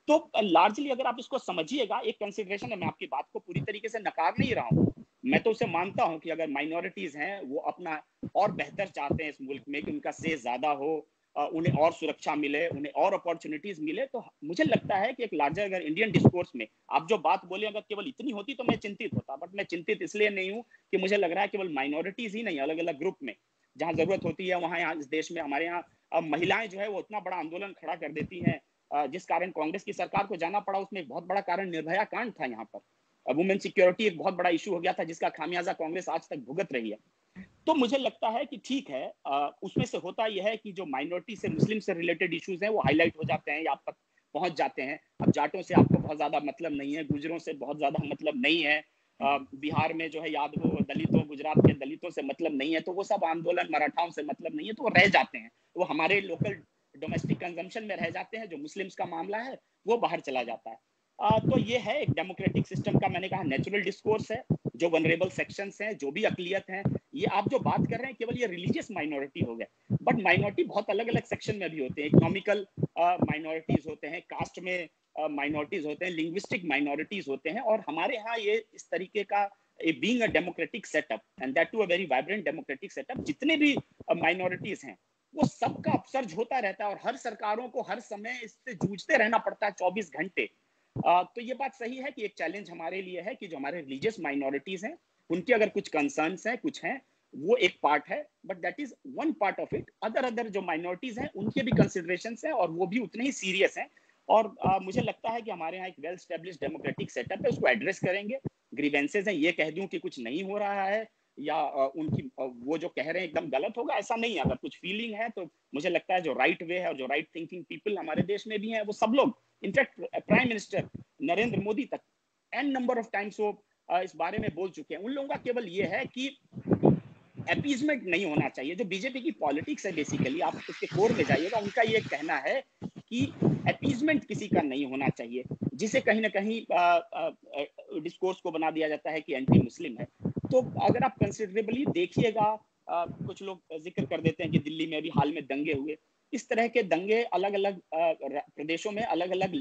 Speaker 2: तो लार्जली अगर आप इसको समझिएगा, एक कंसिडरेशन है, मैं आपकी बात को पूरी तरीके से नकार नहीं रहा हूँ, मैं तो उसे मानता हूं कि अगर माइनॉरिटीज हैं वो अपना और बेहतर चाहते हैं इस मुल्क में, कि उनका से ज्यादा हो, उन्हें और सुरक्षा मिले, उन्हें और अपॉर्चुनिटीज मिले, तो मुझे लगता है कि एक लार्जर अगर इंडियन डिस्कोर्स में आप जो बात बोले, अगर केवल इतनी होती तो मैं चिंतित होता। बट मैं चिंतित इसलिए नहीं हूँ कि मुझे लग रहा है केवल माइनॉरिटीज ही नहीं, अलग अलग ग्रुप में जहाँ जरूरत होती है, वहाँ यहाँ इस देश में हमारे यहाँ महिलाएं जो है वो इतना बड़ा आंदोलन खड़ा कर देती हैं, जिस कारण कांग्रेस की सरकार को जाना पड़ा। उसमें एक बहुत बड़ा कारण निर्भया कांड था। यहाँ पर वुमेन सिक्योरिटी एक बहुत बड़ा इशू हो गया था, जिसका खामियाजा कांग्रेस आज तक भुगत रही है। तो मुझे लगता है कि ठीक है, उसमें से होता यह है कि जो माइनॉरिटी से, मुस्लिम से रिलेटेड इश्यूज हैं वो हाईलाइट हो जाते हैं या आप तक पहुंच जाते हैं। अब जाटों से आपको बहुत ज्यादा मतलब नहीं है, गुजरों से बहुत ज्यादा मतलब नहीं है, बिहार में जो है यादवों दलितों, गुजरात के दलितों से मतलब नहीं है, तो वो सब आंदोलन मराठाओं से मतलब नहीं है, तो वो रह जाते हैं, वो हमारे लोकल डोमेस्टिक कंजम्पशन में रह जाते हैं। जो मुस्लिम्स का मामला है वो बाहर चला जाता है। तो ये है एक डेमोक्रेटिक सिस्टम का, मैंने कहा, नेचुरल डिस्कोर्स है। जो वनरेबल सेक्शंस हैं, जो भी अकलियत हैं, ये आप जो बात कर रहे हैं केवल ये रिलीजियस माइनॉरिटी हो गया, बट माइनॉरिटी बहुत अलग अलग सेक्शन में भी होते हैं। इकोनॉमिकल माइनॉरिटीज होते हैं, कास्ट में माइनॉरिटीज होते हैं, लिंग्विस्टिक माइनॉरिटीज होते हैं, और हमारे यहाँ ये इस तरीके का being a democratic setup, and that too a very vibrant democratic setup, जितने भी माइनॉरिटीज हैं वो सबका अपसर्ज होता रहता है, और हर सरकारों को हर समय इससे जूझते रहना पड़ता है 24 घंटे। तो ये बात सही है कि एक चैलेंज हमारे लिए है कि जो हमारे रिलीजियस माइनॉरिटीज हैं उनके अगर कुछ कंसर्न्स हैं, कुछ हैं, वो एक पार्ट है, but that is one part of it. Other जो माइनॉरिटीज हैं उनके भी कंसिडरेशंस हैं, और वो भी उतने ही सीरियस हैं। और मुझे लगता है कि हमारे यहाँ एक वेल स्टेब्लिश्ड डेमोक्रेटिक सेटअप है, उसको एड्रेस करेंगे। ग्रीवेंसेज हैं, ये कह दूं कि कुछ नहीं हो रहा है या उनकी वो जो कह रहे हैं एकदम गलत होगा, ऐसा नहीं है। अगर कुछ फीलिंग है तो मुझे लगता है जो राइट वे है और जो राइट थिंकिंग पीपल हमारे देश में भी हैं, वो सब लोग, in fact prime minister Narendra Modi तक एन नंबर ऑफ टाइम्स वो इस बारे में बोल चुके हैं। उन लोगों का केवल ये है कि अपीजमेंट नहीं होना चाहिए। जो बीजेपी की पॉलिटिक्स है बेसिकली, आप उसके कोर में जाइएगा, उनका ये कहना है कि अपीजमेंट किसी का नहीं होना चाहिए, जिसे कहीं ना कहीं डिस्कोर्स को बना दिया जाता है कि एंटी मुस्लिम है। तो अगर आप कंसिडरेबली देखिएगा, कुछ लोग जिक्र कर देते हैं कि दिल्ली में अभी हाल में दंगे हुए। इस तरह के दंगे अलग अलग प्रदेशों में अलग अलग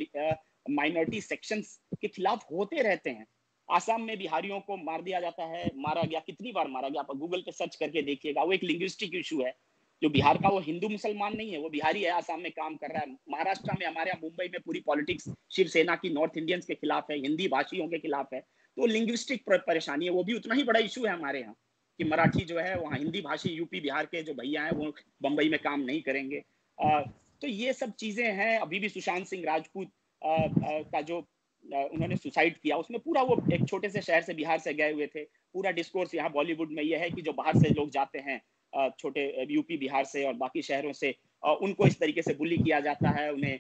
Speaker 2: माइनॉरिटी सेक्शंस के खिलाफ होते रहते हैं। आसाम में बिहारियों को मार दिया जाता है, मारा गया, कितनी बार मारा गया, आप गूगल पे सर्च करके देखिएगा। वो एक लिंग्विस्टिक इशू है। जो बिहार का वो हिंदू मुसलमान नहीं है, वो बिहारी है, आसाम में काम कर रहा है। महाराष्ट्र में, हमारे यहाँ मुंबई में पूरी पॉलिटिक्स शिवसेना की नॉर्थ इंडियंस के खिलाफ है, हिंदी भाषियों के खिलाफ है। तो लिंग्विस्टिक परेशानी है, वो भी उतना ही बड़ा इशू है हमारे यहाँ कि मराठी जो है वहाँ हिंदी भाषी यूपी बिहार के जो भैया हैं वो बम्बई में काम नहीं करेंगे। तो ये सब चीजें हैं। अभी भी सुशांत सिंह राजपूत का जो उन्होंने सुसाइड किया, उसमें पूरा वो एक छोटे से शहर से, बिहार से गए हुए थे। पूरा डिस्कोर्स यहाँ बॉलीवुड में यह है कि जो बाहर से लोग जाते हैं, छोटे यूपी बिहार से और बाकी शहरों से, उनको इस तरीके से बुली किया जाता है। उन्हें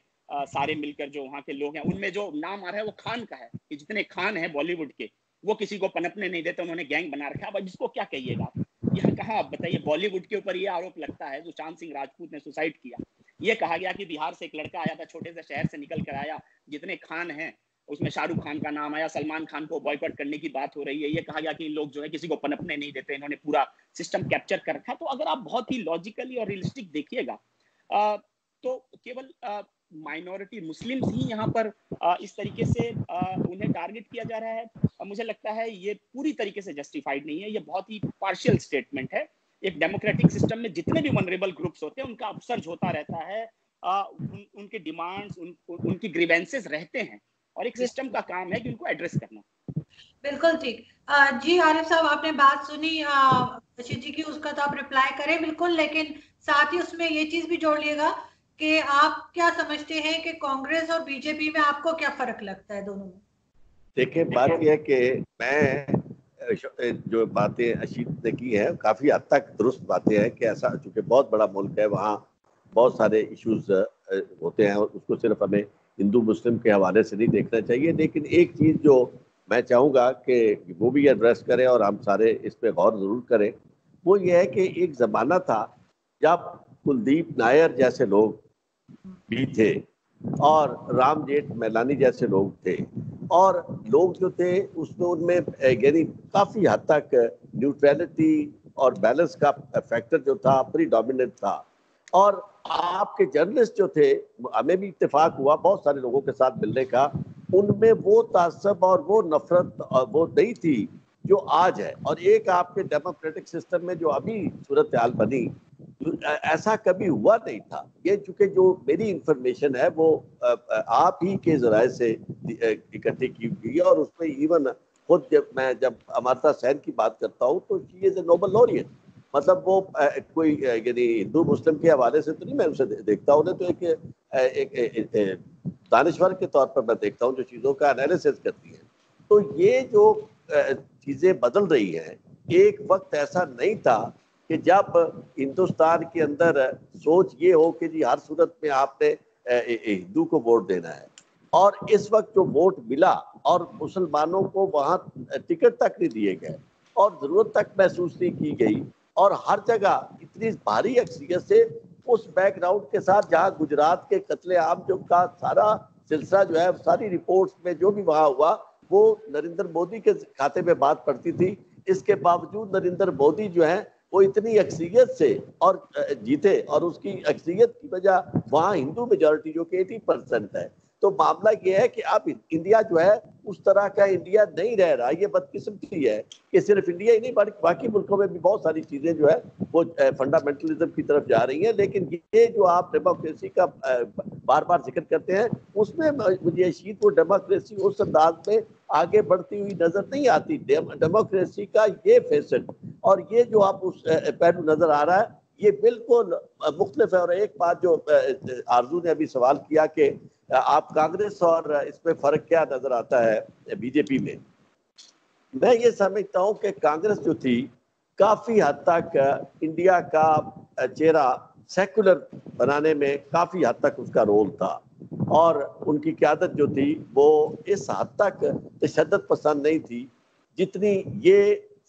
Speaker 2: सारे मिलकर जो वहाँ के लोग हैं, उनमें जो नाम आ रहा है वो खान का है कि जितने खान हैं बॉलीवुड के, वो किसी को पनपने नहीं देते, उन्होंने गैंग बना रखा है। अब इसको क्या कहिएगा आप? यहाँ कहाँ, आप बताइए, बॉलीवुड के ऊपर ये आरोप लगता है, सुशांत सिंह राजपूत ने सुसाइड किया। ये कहा गया कि बिहार से एक लड़का आया था, छोटे से शहर से निकल कर आया, जितने खान हैं उसमें शाहरुख खान का नाम आया, सलमान खान को बॉयकॉट करने की बात हो रही है। ये कहा गया कि लोग जो है किसी को पनपने नहीं देते, इन्होंने पूरा सिस्टम कैप्चर कर रखा। तो अगर आप बहुत ही लॉजिकली और रियलिस्टिक देखिएगा, तो केवल माइनॉरिटी मुस्लिम्स ही यहाँ पर इस तरीके से उन्हें टारगेट किया जा रहा है। मुझे लगता है ये पूरी तरीके से जस्टिफाइड नहीं है। ये बहुत ही पार्शियल स्टेटमेंट है। एक डेमोक्रेटिक सिस्टम में जितने भी वनरेबल ग्रुप्स होते हैं, उनका अपसर्ज होता रहता है, उनके डिमांड्स, उनकी ग्रीवेंसेस रहते हैं, और एक सिस्टम का काम है कि उनको एड्रेस करना।
Speaker 1: बिल्कुल ठीक। जी आरिफ साहब, आपने बात सुनी रशीद जी की, उसका तो आप रिप्लाई करें बिल्कुल, लेकिन साथ ही उसमें ये चीज भी जोड़ लिएगा कि आप क्या समझते हैं कि कांग्रेस और बीजेपी में आपको क्या फर्क लगता है दोनों में?
Speaker 3: देखिए, बात यह है कि मैं जो बातें अशीत ने की है काफी हद तक दुरुस्त बातें हैं कि ऐसा, चूंकि बहुत बड़ा मुल्क है, वहाँ बहुत सारे इश्यूज होते हैं, उसको सिर्फ हमें हिंदू मुस्लिम के हवाले से नहीं देखना चाहिए। लेकिन एक चीज जो मैं चाहूँगा कि वो भी एड्रेस करें और हम सारे इस पर गौर जरूर करें, वो ये है कि एक ज़माना था जब कुलदीप नायर जैसे लोग भी थे और राम जेठ मैलानी जैसे लोग थे, और लोग जो थे उसमें उनमें यानी काफ़ी हद तक न्यूट्रलिटी और बैलेंस का फैक्टर जो था प्रीडोमिनेंट था। और आपके जर्नलिस्ट जो थे, हमें भी इत्तेफाक हुआ बहुत सारे लोगों के साथ मिलने का, उनमें वो तासब और वो नफरत और वो नहीं थी जो आज है। और एक आपके डेमोक्रेटिक सिस्टम में जो अभी सूरत हाल बनी, ऐसा कभी हुआ नहीं था। ये चूंकि जो मेरी इंफॉर्मेशन है वो आप ही के जराये से इकट्ठी की हुई है, और उसमें इवन खुद जब अमर्ता सेन की बात करता हूँ तो she is a noble laureate. मतलब वो कोई यानी हिंदू मुस्लिम के हवाले से तो नहीं मैं उसे देखता हूँ, तो एक दानिश्वर के तौर पर मैं देखता हूँ जो चीज़ों का एनालिसिस करती है। तो ये जो चीज़ें बदल रही हैं, एक वक्त ऐसा नहीं था कि जब हिंदुस्तान के अंदर सोच ये हो कि जी हर सूरत में आपने हिंदू को वोट देना है, और इस वक्त जो वोट मिला और मुसलमानों को वहाँ टिकट तक नहीं दिए गए और ज़रूरत तक महसूस नहीं की गई, और हर जगह इतनी भारी अक्सरियत से उस बैकग्राउंड के साथ जहाँ गुजरात के कत्लेआम जो का सारा सिलसिला जो है, सारी रिपोर्ट्स में जो भी वहाँ हुआ वो नरेंद्र मोदी के खाते में बात पड़ती थी। इसके बावजूद नरेंद्र मोदी जो है वो इतनी अक्सरियत से और जीते, और उसकी अक्सरियत की वजह वहाँ हिंदू मेजॉरिटी जो कि 80% है। तो मामला ये है कि अब इंडिया जो है उस तरह का इंडिया नहीं रह रहा। ये बदकिस्मती है कि सिर्फ इंडिया ही नहीं बल्कि बाकी मुल्कों में भी बहुत सारी चीजें जो है वो फंडामेंटलिज्म की तरफ जा रही हैं। लेकिन ये जो आप डेमोक्रेसी का बार बार जिक्र करते हैं, उसमें मुझे शीत वो डेमोक्रेसी उस अंदाज में आगे बढ़ती हुई नजर नहीं आती। डेमोक्रेसी का ये फैसद और ये जो आप उस पहलू नजर आ रहा है, ये बिल्कुल मुख्तलिफ है। और एक बात जो आरजू ने अभी सवाल किया कि आप कांग्रेस और इसमें फर्क क्या नजर आता है बीजेपी में, मैं ये समझता हूँ कि कांग्रेस जो थी काफी हद तक इंडिया का चेहरा सेकुलर बनाने में काफी हद तक उसका रोल था, और उनकी क़यादत जो थी वो इस हद तक तशद्दुद पसंद नहीं थी जितनी ये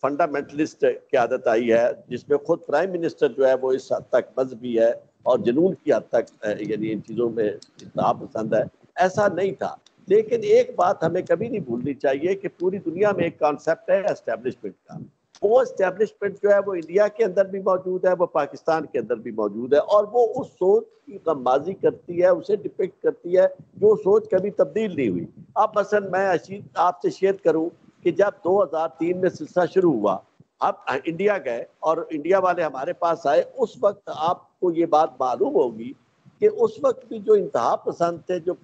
Speaker 3: फंडामेंटलिस्ट की आदत आई है, जिसमें खुद प्राइम मिनिस्टर जो है वो इस हद तक मजहबी है और जुनून की हद तक यानी इन चीज़ों में इतना पसंद है, ऐसा नहीं था। लेकिन एक बात हमें कभी नहीं भूलनी चाहिए कि पूरी दुनिया में एक कॉन्सेप्ट है एस्टेब्लिशमेंट का। वो एस्टेब्लिशमेंट जो है वो इंडिया के अंदर भी मौजूद है, वो पाकिस्तान के अंदर भी मौजूद है, और वो उस सोच की गमाजी करती है, उसे डिपिक्ट करती है जो सोच कभी तब्दील नहीं हुई। अब मसलन मैं आपसे शेयर करूं कि जब 2003 में सिलसिला शुरू हुआ, आप इंडिया गए और इंडिया वाले हमारे पास आए, उस वक्त आपको ये बात मालूम होगी कि उस वक्त भी जो इंतहा पसंद थे जो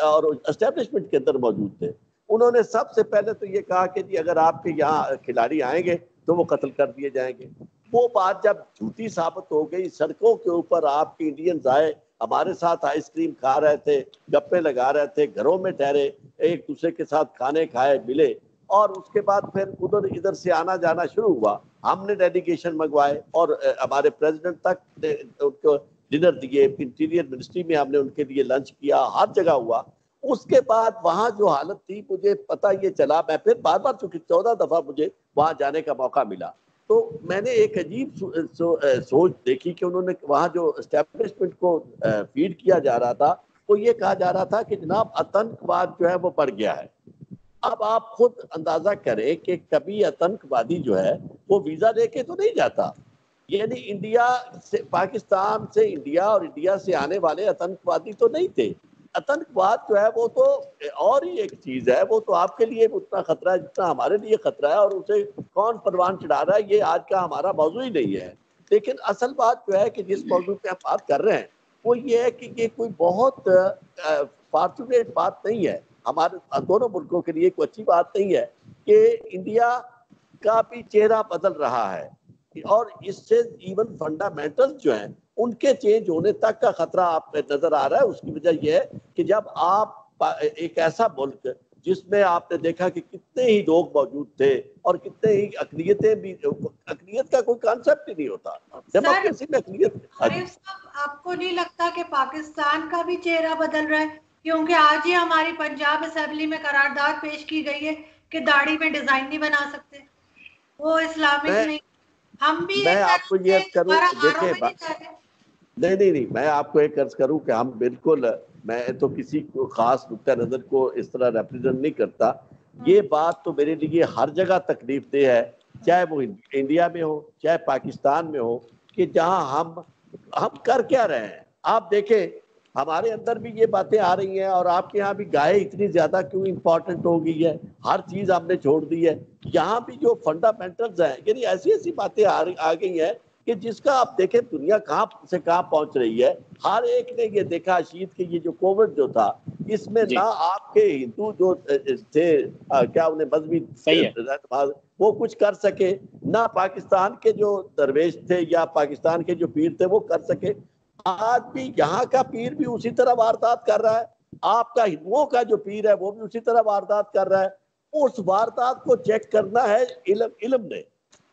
Speaker 3: और एस्टेब्लिशमेंट के अंदर मौजूद थे, उन्होंने सबसे पहले तो ये कहा कि जी अगर आपके यहाँ खिलाड़ी आएंगे तो वो कत्ल कर दिए जाएंगे। वो बात जब झूठी साबित हो गई, सड़कों के ऊपर आपके इंडियंस आए, हमारे साथ आइसक्रीम खा रहे थे, गप्पे लगा रहे थे, घरों में ठहरे, एक दूसरे के साथ खाने खाए मिले, और उसके बाद फिर उधर इधर से आना जाना शुरू हुआ। हमने डेलीगेशन मंगवाए और हमारे प्रेसिडेंट तक उनको डिनर दिए, इंटीरियर मिनिस्ट्री में हमने उनके लिए लंच किया, हर जगह हुआ। उसके बाद वहां जो हालत थी, मुझे पता ये चला, मैं फिर बार बार, चूंकि 14 दफा मुझे वहां जाने का मौका मिला, तो मैंने एक अजीब सोच देखी कि उन्होंने वहां जो एस्टेब्लिशमेंट को फीड किया जा रहा था, वो ये कहा जा रहा था कि जनाब आतंकवाद जो है वो बढ़ गया है। अब आप खुद अंदाजा करें कि कभी आतंकवादी जो है वो वीजा लेके तो नहीं जाता, यानी इंडिया से पाकिस्तान से इंडिया और इंडिया से आने वाले आतंकवादी तो नहीं थे। आतंकवाद जो है वो तो और ही एक चीज है, वो तो आपके लिए उतना खतरा है जितना हमारे लिए खतरा है, और उसे कौन परवान चढ़ा रहा है ये आज का हमारा मौजू ही नहीं है। लेकिन असल बात जो है कि जिस मौजू पे हम बात कर रहे हैं वो ये है कि ये कोई बहुत फॉर्चुनेट बात नहीं है, हमारे दोनों मुल्कों के लिए कोई अच्छी बात नहीं है कि इंडिया का भी चेहरा बदल रहा है, और इससे इवन फंडामेंटल्स जो हैं उनके चेंज होने तक का खतरा आप नजर आ रहा है। उसकी वजह यह है कि जब आप एक ऐसा मुल्क जिसमें आपने देखा कि कितने ही लोग मौजूद थे और कितने ही अकलियतें भी, अकलियत का कोई कॉन्सेप्ट ही नहीं होता डेमोक्रेसी में अकलियत।
Speaker 1: आरिफ साहब, आपको नहीं लगता कि पाकिस्तान का भी चेहरा बदल रहा है? क्योंकि आज ही हमारी पंजाब असेंबली में करारदाद पेश की गई है कि दाढ़ी में डिजाइन नहीं बना सकते, वो इस्लामिक नहीं। हम भी
Speaker 3: मैं
Speaker 1: एक
Speaker 3: आपको
Speaker 1: तरह
Speaker 3: ये
Speaker 1: से
Speaker 3: करूं,
Speaker 1: दोबारा आरओ
Speaker 3: देखिए
Speaker 1: में नहीं जा रहे।
Speaker 3: नहीं, मैं आपको एक अर्ज करूं कि हम बिल्कुल, मैं तो किसी को खास नुक्ता नजर को इस तरह रिप्रेजेंट नहीं करता। ये बात तो मेरे लिए हर जगह तकलीफ दे है, चाहे वो इंडिया में हो चाहे पाकिस्तान में हो, कि जहां हम कर क्या रहे हैं। आप देखें हमारे अंदर भी ये बातें आ रही हैं, और आपके यहाँ भी गाय इतनी ज्यादा क्यों इंपॉर्टेंट हो गई है, हर चीज हमने छोड़ दी है। यहाँ भी जो फंडामेंटल्स हैं, यानी ऐसी ऐसी बातें आ गई हैं कि जिसका आप देखें दुनिया कहाँ से कहाँ पहुंच रही है। हर एक ने ये देखा शीत के ये जो कोविड जो था, इसमें ना आपके हिंदू जो थे क्या उन्हें मजहबी वो कुछ कर सके, ना पाकिस्तान के जो दरवेश थे या पाकिस्तान के जो पीर थे वो कर सके। आज भी यहाँ का पीर भी उसी तरह वारदात कर रहा है, आपका हिंदुओं का जो पीर है वो भी उसी तरह वारदात कर रहा है। उस वारदात को चेक करना है इल्म ने।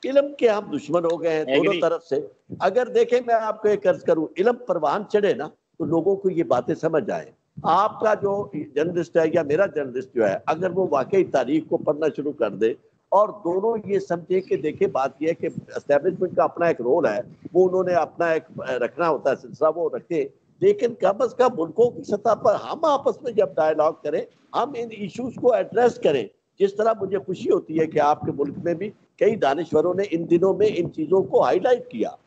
Speaker 3: इल्म के हम दुश्मन हो गए हैं दोनों तरफ से। अगर देखें, मैं आपको एक अर्ज करूं, इल्म परवान चढ़े ना तो लोगों को ये बातें समझ आए। आपका जो जर्नलिस्ट है या मेरा जर्नलिस्ट जो है, अगर वो वाकई तारीख को पढ़ना शुरू कर दे और दोनों ये समझे कि देखिए बात यह है कि एस्टेब्लिशमेंट का अपना एक रोल है, वो उन्होंने अपना एक रखना होता है सिलसिला, वो रखे, लेकिन कम अज कम मुल्कों की सतह पर हम आपस में जब डायलॉग करें, हम इन इश्यूज को एड्रेस करें। जिस तरह मुझे खुशी होती है कि आपके मुल्क में भी कई दानिश्वरों ने इन दिनों में इन चीजों को हाईलाइट किया,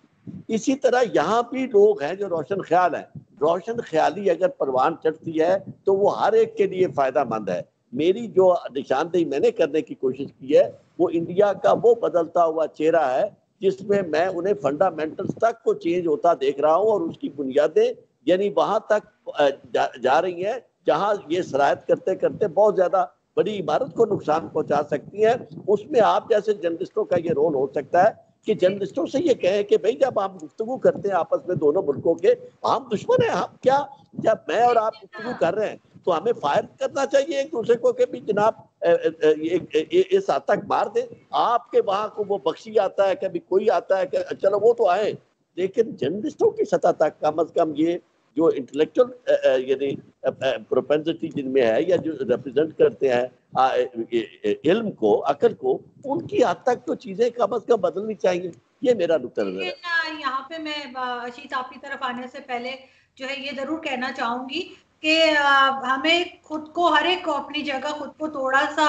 Speaker 3: इसी तरह यहाँ भी लोग हैं जो रोशन ख्याल हैं। रोशन ख्याली अगर परवान चढ़ती है तो वो हर एक के लिए फायदा मंद है। मेरी जो निशानदेही मैंने करने की कोशिश की है वो इंडिया का वो बदलता हुआ चेहरा है जिसमें मैं उन्हें फंडामेंटल्स तक को चेंज होता देख रहा हूँ, और उसकी बुनियादें यानी वहां तक जा रही हैं जहां ये शरायत करते करते बहुत ज्यादा बड़ी इमारत को नुकसान पहुंचा सकती है। उसमें आप जैसे जर्नलिस्टों का ये रोल हो सकता है कि जर्नलिस्टों से ये कहें कि भाई जब आप गुफ्तगू करते हैं आपस में दोनों मुल्कों के, हम दुश्मन हैं, हम क्या, जब मैं और आप गुफ्तगू कर रहे हैं तो हमें फायर करना चाहिए एक दूसरे को कि भी जनाब इस हद तक मार दे। आपके वहां को वो बख्शी आता है, कभी कोई आता है कि चलो वो तो आए, लेकिन जर्नलिस्टों की सतह तक कम अज कम ये जो इंटेलेक्चुअल यानी प्रोपेंसिटी जिनमें है या जो रिप्रेजेंट करते हैं इल्म को, अकल को, उनकी हद तक तो चीजें कम अज कम बदलनी चाहिए। ये मेरा नुक्ता नजर है।
Speaker 1: लेकिन यहाँ पे मैं आशीष आपकी तरफ आने से पहले जो है ये जरूर कहना चाहूंगी कि हमें खुद को, हर एक को अपनी जगह खुद को थोड़ा सा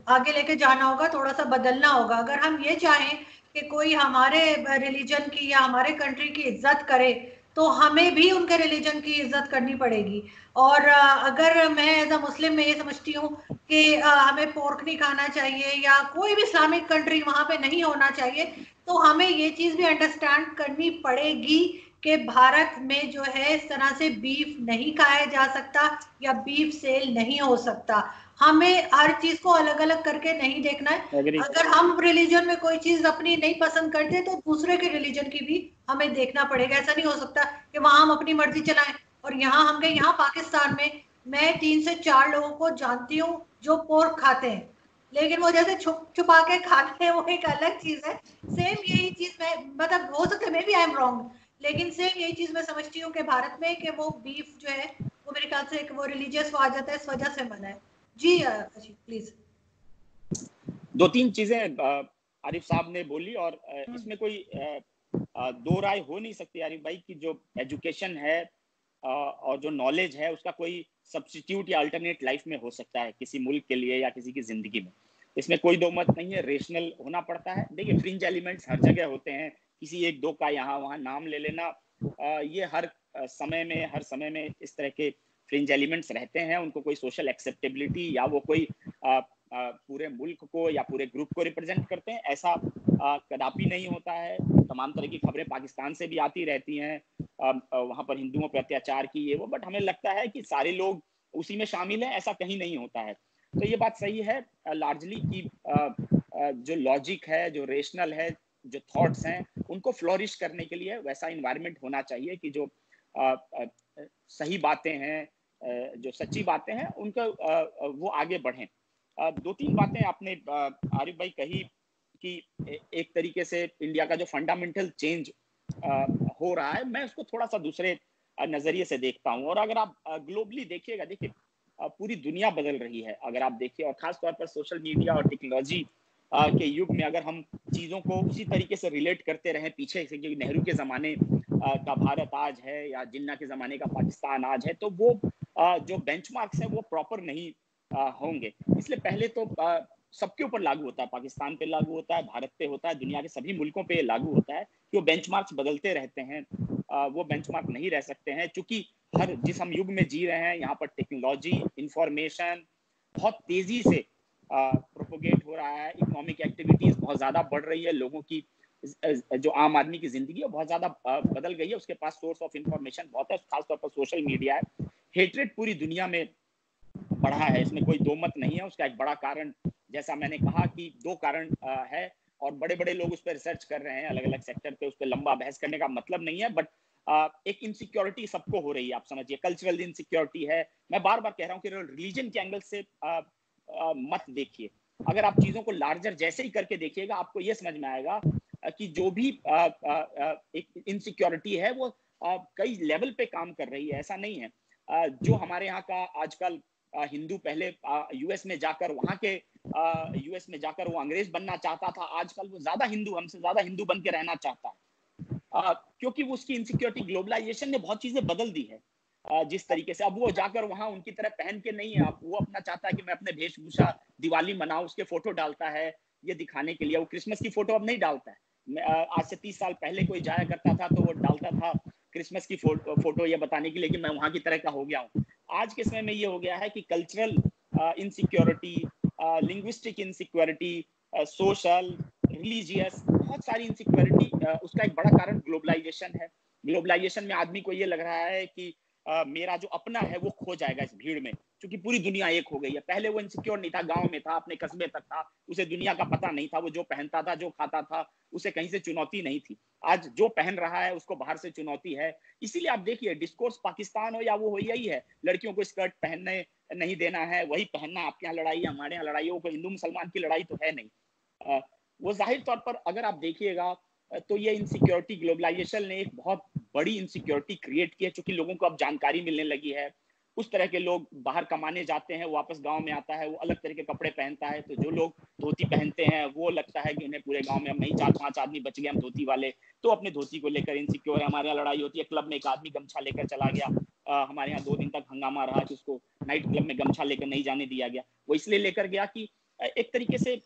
Speaker 1: आगे लेके जाना होगा, थोड़ा सा बदलना होगा। अगर हम ये चाहें कि कोई हमारे रिलीजन की या हमारे कंट्री की इज्जत करे, तो हमें भी उनके रिलीजन की इज्जत करनी पड़ेगी। और अगर मैं एज अ मुस्लिम में ये समझती हूँ कि हमें पोर्क नहीं खाना चाहिए या कोई भी इस्लामिक कंट्री वहां पे नहीं होना चाहिए, तो हमें ये चीज भी अंडरस्टैंड करनी पड़ेगी कि भारत में जो है इस तरह से बीफ नहीं खाया जा सकता या बीफ सेल नहीं हो सकता। हमें हर चीज को अलग अलग करके नहीं देखना है। अगर हम रिलीजन में कोई चीज अपनी नहीं पसंद करते तो दूसरे के रिलीजन की भी हमें देखना पड़ेगा। ऐसा नहीं हो सकता कि वहां हम अपनी मर्जी चलाएं और यहाँ हम गए। यहाँ पाकिस्तान में मैं 3 से 4 लोगों को जानती हूँ जो पोर्क खाते हैं, लेकिन वो जैसे छुप छुपा के खाते हैं, वो एक अलग चीज है। सेम यही चीज मैं, मतलब हो सकता है maybe I am wrong, लेकिन सेम यही चीज मैं समझती हूँ कि भारत में कि वो बीफ जो है वो मेरे ख्याल से एक वो रिलीजियस वो आ जाता है, इस वजह से मना है। जी प्लीज।
Speaker 2: दो तीन चीजें आरिफ साहब ने बोली और इसमें कोई दो राय हो नहीं सकती आरिफ भाई की जो एजुकेशन है और जो नॉलेज है उसका कोई सब्स्टिट्यूट या अल्टरनेट लाइफ में हो सकता है किसी मुल्क के लिए या किसी की जिंदगी में। इसमें कोई दो मत नहीं है, रेशनल होना पड़ता है। देखिए फ्रिंज एलिमेंट्स हर जगह होते हैं, किसी एक दो का यहाँ वहाँ नाम ले लेना, ये हर समय में इस तरह के फ्रिंज एलिमेंट्स रहते हैं। उनको कोई सोशल एक्सेप्टेबिलिटी या वो कोई पूरे मुल्क को या पूरे ग्रुप को रिप्रेजेंट करते हैं ऐसा कदापि नहीं होता है। तमाम तरह की खबरें पाकिस्तान से भी आती रहती हैं वहां पर हिंदुओं पर अत्याचार की, ये वो, बट हमें लगता है कि सारे लोग उसी में शामिल हैं, ऐसा कहीं नहीं होता है। तो ये बात सही है लार्जली कि जो लॉजिक है, जो रेशनल है, जो थॉट्स हैं, उनको फ्लोरिश करने के लिए वैसा इन्वायरमेंट होना चाहिए कि जो सही बातें हैं, जो सच्ची बातें हैं, उनको वो आगे बढ़ें। दो तीन बातें आपने आरिफ भाई कही कि एक तरीके से इंडिया का जो फंडामेंटल चेंज हो रहा है, मैं उसको थोड़ा सा दूसरे नजरिए से देखता हूँ। और अगर आप ग्लोबली देखिएगा, देखिए पूरी दुनिया बदल रही है अगर आप देखिए, और खास तौर पर सोशल मीडिया और टेक्नोलॉजी के युग में अगर हम चीजों को उसी तरीके से रिलेट करते रहें पीछे से, क्योंकि नेहरू के जमाने का भारत आज है या जिन्ना के जमाने का पाकिस्तान आज है, तो वो जो बेंचमार्क्स है वो प्रॉपर नहीं होंगे। इसलिए पहले तो सबके ऊपर लागू होता है, पाकिस्तान पे लागू होता है, भारत पे होता है, दुनिया के सभी मुल्कों पे लागू होता है कि वो बेंचमार्क्स बदलते रहते हैं। वो बेंचमार्क नहीं रह सकते हैं, क्योंकि हर जिस हम युग में जी रहे हैं यहाँ पर टेक्नोलॉजी, इंफॉर्मेशन बहुत तेजी से प्रोपोगेट हो रहा है, इकोनॉमिक एक्टिविटीज बहुत ज्यादा बढ़ रही है, लोगों की जो आम आदमी की जिंदगी है बहुत ज्यादा बदल गई है, उसके पास सोर्स ऑफ इंफॉर्मेशन बहुत है, खासतौर पर सोशल मीडिया है। हेट्रेड पूरी दुनिया में बढ़ा है, इसमें कोई दो मत नहीं है। उसका एक बड़ा कारण, जैसा मैंने कहा कि दो कारण है और बड़े बड़े लोग उस पर रिसर्च कर रहे हैं अलग अलग सेक्टर पे, उस पर लंबा बहस करने का मतलब नहीं है, बट एक इनसिक्योरिटी सबको हो रही है, आप समझिए कल्चरल इनसिक्योरिटी है। मैं बार बार कह रहा हूँ कि रिलीजन के एंगल से मत देखिए, अगर आप चीजों को लार्जर जैसे ही करके देखिएगा आपको ये समझ में आएगा कि जो भी एक इनसिक्योरिटी है वो कई लेवल पे काम कर रही है। ऐसा नहीं है जो हमारे यहाँ का आजकल हिंदू पहले यूएस में जाकर वो अंग्रेज बनना चाहता था, आजकल वो ज्यादा हिंदू, हमसे ज्यादा हिंदू बन के रहना चाहता है, क्योंकि वो उसकी इनसिक्योरिटी, ग्लोबलाइजेशन ने बहुत चीजें बदल दी है। जिस तरीके से अब वो जाकर वहां उनकी तरह पहन के नहीं है, वो अपना चाहता है कि मैं अपने वेशभूषा दिवाली मनाऊं, उसके फोटो डालता है ये दिखाने के लिए। वो क्रिसमस की फोटो अब नहीं डालता है। आज से 30 साल पहले कोई जाया करता था तो वो डालता था क्रिसमस की फोटो ये बताने के लिए कि मैं वहां की तरह का हो गया हूँ। आज के समय में ये हो गया है कि cultural insecurity, linguistic insecurity, social, religious, बहुत सारी इनसिक्योरिटी, उसका एक बड़ा कारण ग्लोबलाइजेशन है। ग्लोबलाइजेशन में आदमी को ये लग रहा है कि मेरा जो अपना है वो खो जाएगा इस भीड़ में, क्योंकि पूरी दुनिया एक हो गई है। पहले वो इनसिक्योर नहीं था, गांव में था, अपने कस्बे तक था, उसे दुनिया का पता नहीं था, वो जो पहनता था, जो खाता था, उसे कहीं से चुनौती नहीं थी। आज जो पहन रहा है उसको बाहर से चुनौती है। इसीलिए आप देखिए डिस्कोर्स पाकिस्तान हो या वो हो, यही है, लड़कियों को स्कर्ट पहनने नहीं देना है, वही पहनना, आपके यहाँ लड़ाई है, हमारे यहाँ लड़ाई है, वो हिंदू मुसलमान की लड़ाई तो है नहीं। वो जाहिर तौर पर अगर आप देखिएगा तो ये इनसिक्योरिटी, ग्लोबलाइजेशन ने एक बहुत बड़ी इनसिक्योरिटी क्रिएट की है, क्योंकि लोगों को अब जानकारी मिलने लगी है। उस तरह के लोग बाहर कमाने जाते हैं, वापस गांव में आता है, वो अलग तरह के कपड़े पहनता है। तो जो लोग धोती पहनते हैं वो लगता है कि उन्हें पूरे गांव में हम नहीं, 4-5 आदमी बच गए हम धोती वाले, तो अपने धोती को लेकर इनसिक्योर है। हमारे यहाँ लड़ाई होती है, क्लब में एक आदमी गमछा लेकर चला गया, हमारे यहाँ 2 दिन तक हंगामा रहा कि उसको नाइट क्लब में गमछा लेकर नहीं जाने दिया गया। वो इसलिए लेकर गया कि एक तरीके से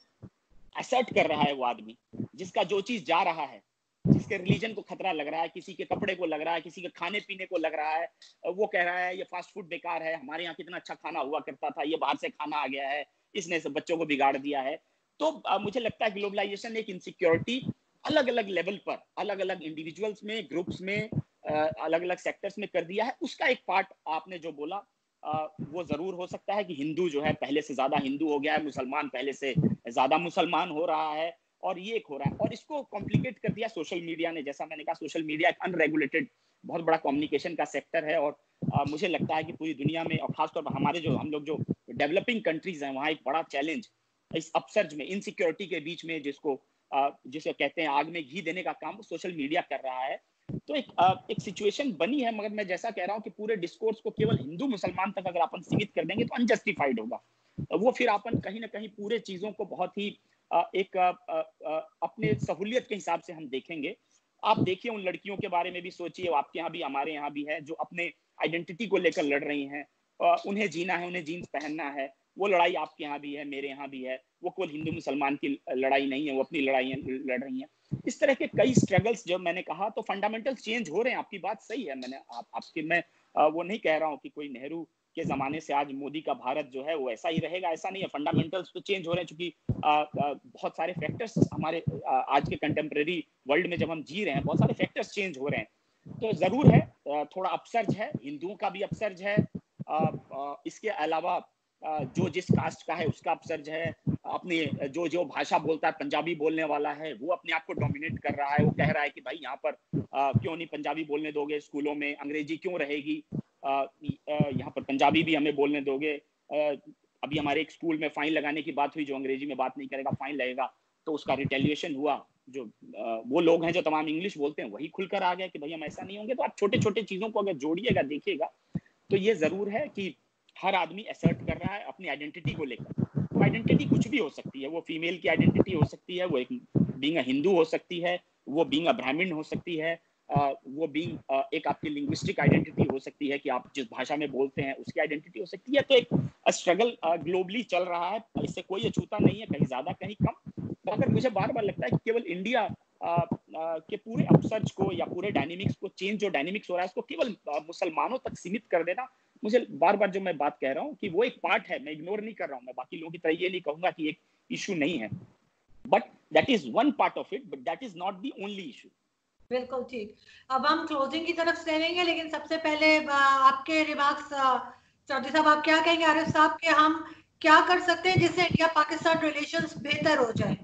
Speaker 2: असर्ट कर रहा है वो आदमी, जिसका जो चीज जा रहा है, जिसके रिलीजन को खतरा लग रहा है, किसी के कपड़े को लग रहा है, किसी के खाने पीने को लग रहा है, वो कह रहा है ये फास्ट फूड बेकार है, हमारे यहाँ कितना अच्छा खाना हुआ करता था, ये बाहर से खाना आ गया है, इसने सब बच्चों को बिगाड़ दिया है। तो मुझे लगता है ग्लोबलाइजेशन एक इनसिक्योरिटी अलग अलग लेवल पर, अलग अलग इंडिविजुअल्स में, ग्रुप्स में, अलग अलग सेक्टर्स में कर दिया है। उसका एक पार्ट आपने जो बोला वो जरूर हो सकता है कि हिंदू जो है पहले से ज्यादा हिंदू हो गया है, मुसलमान पहले से ज्यादा मुसलमान हो रहा है, और ये एक हो रहा है। और इसको कॉम्प्लिकेट कर दिया सोशल मीडिया ने। जैसा मैंने कहा, सोशल मीडिया एक अनरेगुलेटेड बहुत बड़ा कम्युनिकेशन का सेक्टर है, और मुझे लगता है कि पूरी दुनिया में, और खासतौर पर हमारे जो हम लोग जो डेवलपिंग कंट्रीज हैं, वहाँ एक बड़ा चैलेंज इस अपसर्ज में, इनसिक्योरिटी के बीच में, जिसे कहते हैं आग में घी देने का काम सोशल मीडिया कर रहा है। तो एक सिचुएशन बनी है। मगर मैं जैसा कह रहा हूँ कि पूरे डिस्कोर्स को केवल हिंदू मुसलमान तक अगर अपन सीमित कर देंगे तो अनजस्टिफाइड होगा। वो फिर अपन कहीं ना कहीं पूरे चीजों को बहुत ही अपने सहूलियत के हिसाब से हम देखेंगे। आप देखिए, उन लड़कियों के बारे में भी सोचिए, आपके यहाँ भी हमारे यहाँ भी है, जो अपने आइडेंटिटी को लेकर लड़ रही हैं। उन्हें जीना है, उन्हें जीन्स पहनना है। वो लड़ाई आपके यहाँ भी है, मेरे यहाँ भी है। वो केवल हिंदू मुसलमान की लड़ाई नहीं है, वो अपनी लड़ाइयाँ लड़ रही हैं। इस तरह के कई स्ट्रगल्स, जब मैंने कहा तो फंडामेंटल चेंज हो रहे हैं। आपकी बात सही है। मैं वो नहीं कह रहा हूँ कि कोई नेहरू के जमाने से आज मोदी का भारत जो है वो ऐसा ही रहेगा, ऐसा नहीं है। फंडामेंटल्स तो चेंज हो रहे हैं, क्योंकि बहुत सारे फैक्टर्स हमारे आज के कंटेम्प्रेरी वर्ल्ड में जब हम जी रहे हैं, बहुत सारे फैक्टर्स चेंज हो रहे हैं। तो जरूर है, थोड़ा अपसर्ज है, हिंदुओं का भी अपसर्ज है। इसके अलावा जो जिस कास्ट का है उसका अपसर्ज है। अपने जो भाषा बोलता है, पंजाबी बोलने वाला है, वो अपने आप को डोमिनेट कर रहा है। वो कह रहा है कि भाई यहाँ पर क्यों नहीं पंजाबी बोलने दोगे, स्कूलों में अंग्रेजी क्यों रहेगी, यहाँ पर पंजाबी भी हमें बोलने दोगे। अभी हमारे एक स्कूल में फाइन लगाने की बात हुई, जो अंग्रेजी में बात नहीं करेगा फाइन लगेगा। तो उसका रिटेलिएशन हुआ। जो वो लोग हैं जो तमाम इंग्लिश बोलते हैं, वही खुलकर आ गए कि भाई हम ऐसा नहीं होंगे। तो आप छोटे छोटे चीजों को अगर जोड़िएगा, देखिएगा, तो ये जरूर है कि हर आदमी असर्ट कर रहा है अपनी आइडेंटिटी को लेकर। तो आइडेंटिटी कुछ भी हो सकती है। वो फीमेल की आइडेंटिटी हो सकती है, वो एक बीइंग अ हिंदू हो सकती है, वो बीइंग अ ब्राह्मण हो सकती है, वो बीइंग एक आपकी लिंग्विस्टिक आइडेंटिटी हो सकती है कि आप जिस भाषा में बोलते हैं उसकी आइडेंटिटी हो सकती है। तो एक स्ट्रगल ग्लोबली चल रहा है, इससे कोई अछूता नहीं है, कहीं ज्यादा कहीं कम। मगर मुझे बार बार लगता है कि केवल इंडिया के पूरे अपसर्ज को या पूरे डायनेमिक्स को, चेंज जो डायनेमिक्स हो रहा है, उसको केवल मुसलमानों तक सीमित कर देना, मुझे बार बार जो मैं बात कह रहा हूँ कि वो एक पार्ट है, मैं इग्नोर नहीं कर रहा हूँ। मैं बाकी लोगों की तरह ये नहीं कहूंगा कि एक इशू नहीं है, but that is one part of it, but that is not the only issue.
Speaker 1: बिल्कुल ठीक। अब हम क्लोजिंग की तरफ चलेंगे, लेकिन सबसे पहले आपके रिमार्क्स, चौधरी साहब, आप क्या कहेंगे आरिफ साहब के हम क्या कर सकते हैं जिससे इंडिया पाकिस्तान रिलेशंस बेहतर हो जाए?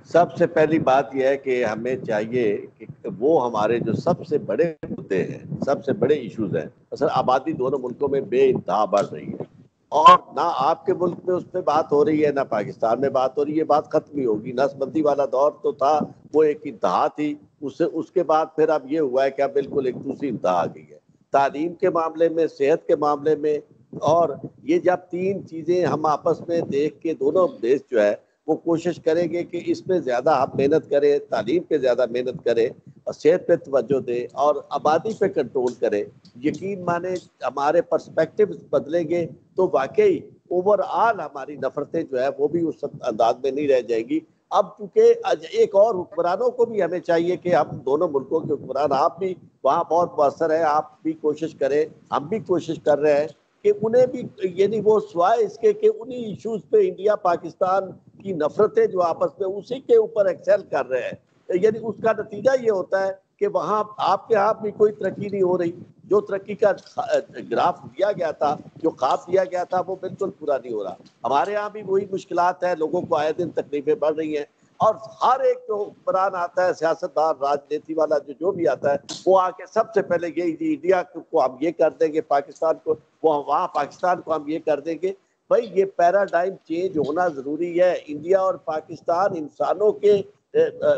Speaker 3: सबसे पहली बात यह है कि हमें चाहिए कि वो हमारे जो सबसे बड़े मुद्दे हैं, सबसे बड़े इश्यूज हैं, असल आबादी दोनों मुल्कों में बेइंतहा बढ़ रही है, और ना आपके मुल्क में उस पर बात हो रही है, ना पाकिस्तान में बात हो रही है। बात खत्म ही होगी। नसबंदी वाला दौर तो था, वो एक इंतहा थी, उसके बाद फिर अब ये हुआ है कि अब बिल्कुल एक दूसरी इंतहा आ गई है, तालीम के मामले में, सेहत के मामले में। और ये जब तीन चीजें हम आपस में देख के दोनों देश जो है वो कोशिश करेंगे कि इसमें ज़्यादा हम मेहनत करें, तालीम पे ज़्यादा मेहनत करें, और सेहत पे तवज्जो दें, और आबादी पे कंट्रोल करें, यकीन माने हमारे पर्सपेक्टिव बदलेंगे तो वाकई ओवरऑल हमारी नफरतें जो है वो भी उस अंदाज में नहीं रह जाएगी। अब चूंकि एक और हुक्मरानों को भी हमें चाहिए कि हम दोनों मुल्कों के हुक्मरान, आप भी वहाँ बहुत मौसर है, आप भी कोशिश करें, हम भी कोशिश कर रहे हैं कि उन्हें भी, यानी वो सिवाय इसके कि उन्हीं इश्यूज पे इंडिया पाकिस्तान की नफरतें जो आपस में उसी के ऊपर एक्सेल कर रहे हैं, यानी उसका नतीजा ये होता है कि वहाँ आपके यहाँ भी कोई तरक्की नहीं हो रही। जो तरक्की का ग्राफ दिया गया था, जो ख्वाब दिया गया था, वो बिल्कुल पूरा नहीं हो रहा। हमारे यहाँ भी वही मुश्किलात है, लोगों को आए दिन तकलीफें बढ़ रही हैं, और हर एक जो हुक्मरान आता है, सियासतदान, राजनीति वाला जो भी आता है, वो आके सबसे पहले यही, इंडिया को हम ये कर देंगे, पाकिस्तान को वहाँ पाकिस्तान को हम ये कर देंगे। भाई ये पैराडाइम चेंज होना जरूरी है। इंडिया और पाकिस्तान इंसानों के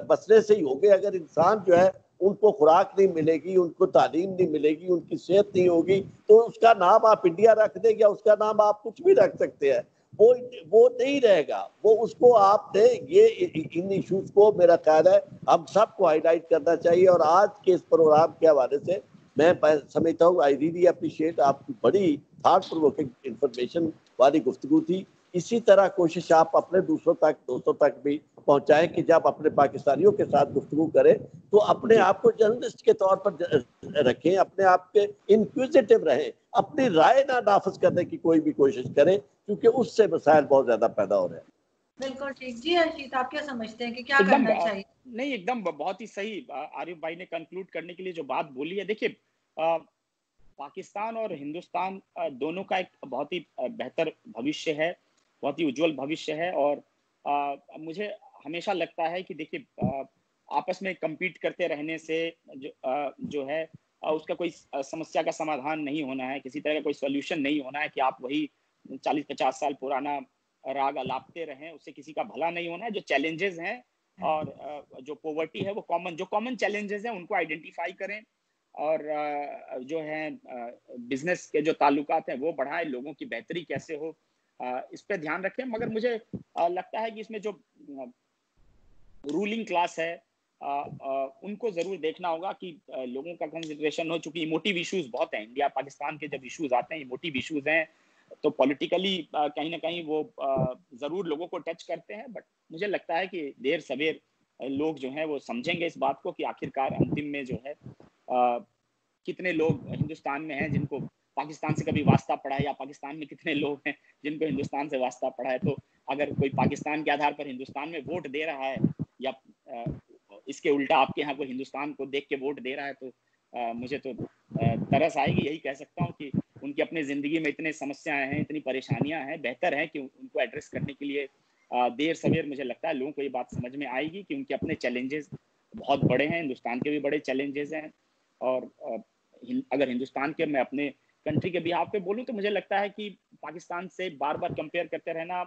Speaker 3: बसने से ही हो गए। अगर इंसान जो है उनको खुराक नहीं मिलेगी, उनको तालीम नहीं मिलेगी, उनकी सेहत नहीं होगी, तो उसका नाम आप इंडिया रख दें या उसका नाम आप कुछ भी रख सकते हैं, वो नहीं रहेगा। वो उसको आपने ये इन इश्यूज को मेरा ख्याल है हम सबको हाईलाइट करना चाहिए। और आज के इस प्रोग्राम के हवाले से मैं समझता हूँ, आई रियली अप्रिशिएट, आपकी बड़ी थॉट प्रोवोकिंग इंफॉर्मेशन वाली गुफ्तगू थी। इसी तरह कोशिश आप अपने दोस्तों तक भी पहुंचाएं कि जब अपने पाकिस्तानियों के साथ गुफ्तगू करें तो अपने आप को जर्नलिस्ट के तौर पर रखें, अपने आप के इंक्विजिटिव रहें, अपनी राय ना नाफिज करने की कोई भी कोशिश करें, क्योंकि उससे मसाइल बहुत ज्यादा पैदा हो रहे हैं।
Speaker 1: बिल्कुल ठीक जी। अर्शित, आप क्या समझते हैं कि क्या करना चाहिए?
Speaker 2: नहीं, एकदम बहुत ही सही आरिफ भाई ने कंक्लूड करने के लिए जो बात बोली है। देखिए, पाकिस्तान और हिंदुस्तान दोनों का एक बहुत ही बेहतर भविष्य है, बहुत ही उज्जवल भविष्य है। और मुझे हमेशा लगता है कि देखिए, आपस में कम्पीट करते रहने से जो है उसका कोई समस्या का समाधान नहीं होना है, किसी तरह का कोई सॉल्यूशन नहीं होना है कि आप वही 40-50 साल पुराना राग अलापते रहें, उससे किसी का भला नहीं होना है। जो चैलेंजेस हैं और जो पॉवर्टी है, वो कॉमन चैलेंजेस हैं, उनको आइडेंटिफाई करें और जो है बिजनेस के जो ताल्लुकात हैं वो बढ़ाएं, लोगों की बेहतरी कैसे हो इस पे ध्यान रखें। मगर मुझे लगता है कि इसमें जो रूलिंग क्लास है उनको जरूर देखना होगा कि लोगों का कंसिडरेशन हो, चूंकि इमोटिव इश्यूज बहुत हैं। इंडिया पाकिस्तान के जब इश्यूज आते हैं, इमोटिव इश्यूज हैं, तो पॉलिटिकली कहीं ना कहीं वो जरूर लोगों को टच करते हैं। बट मुझे लगता है कि देर सवेर लोग जो हैं वो समझेंगे इस बात को कि आखिरकार अंतिम में जो है कितने लोग हिंदुस्तान में हैं जिनको पाकिस्तान से कभी वास्ता पड़ा है, या पाकिस्तान में कितने लोग हैं जिनको हिंदुस्तान से वास्ता पड़ा है। तो अगर कोई पाकिस्तान के आधार पर हिंदुस्तान में वोट दे रहा है, या इसके उल्टा आपके यहाँ कोई हिंदुस्तान को देख के वोट दे रहा है, तो मुझे तो तरस आएगी। यही कह सकता हूँ कि उनकी अपनी जिंदगी में इतने समस्याएं हैं, इतनी परेशानियां हैं, बेहतर है कि उनको एड्रेस करने के लिए देर सवेर मुझे लगता है लोगों को ये बात समझ में आएगी कि उनके अपने चैलेंजेस बहुत बड़े हैं, हिंदुस्तान के भी बड़े चैलेंजेस हैं। और अगर हिंदुस्तान के मैं अपने कंट्री के बिहाफ पे बोलूँ तो मुझे लगता है कि पाकिस्तान से बार बार कंपेयर करते रहना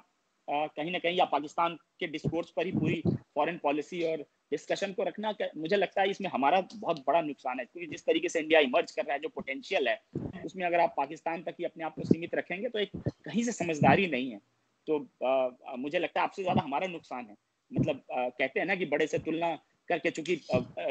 Speaker 2: कहीं ना कहीं, या पाकिस्तान के डिस्कोर्स पर ही पूरी फॉरेन पॉलिसी और डिस्कशन को रखना, मुझे लगता है इसमें हमारा बहुत बड़ा नुकसान है। क्योंकि जिस तरीके से इंडिया इमर्ज कर रहा है, जो पोटेंशियल है उसमें अगर आप पाकिस्तान तक ही अपने आप को सीमित रखेंगे तो एक कहीं से समझदारी नहीं है। तो मुझे लगता है आपसे ज्यादा हमारा नुकसान है। मतलब कहते हैं ना कि बड़े से तुलना करके, चूंकि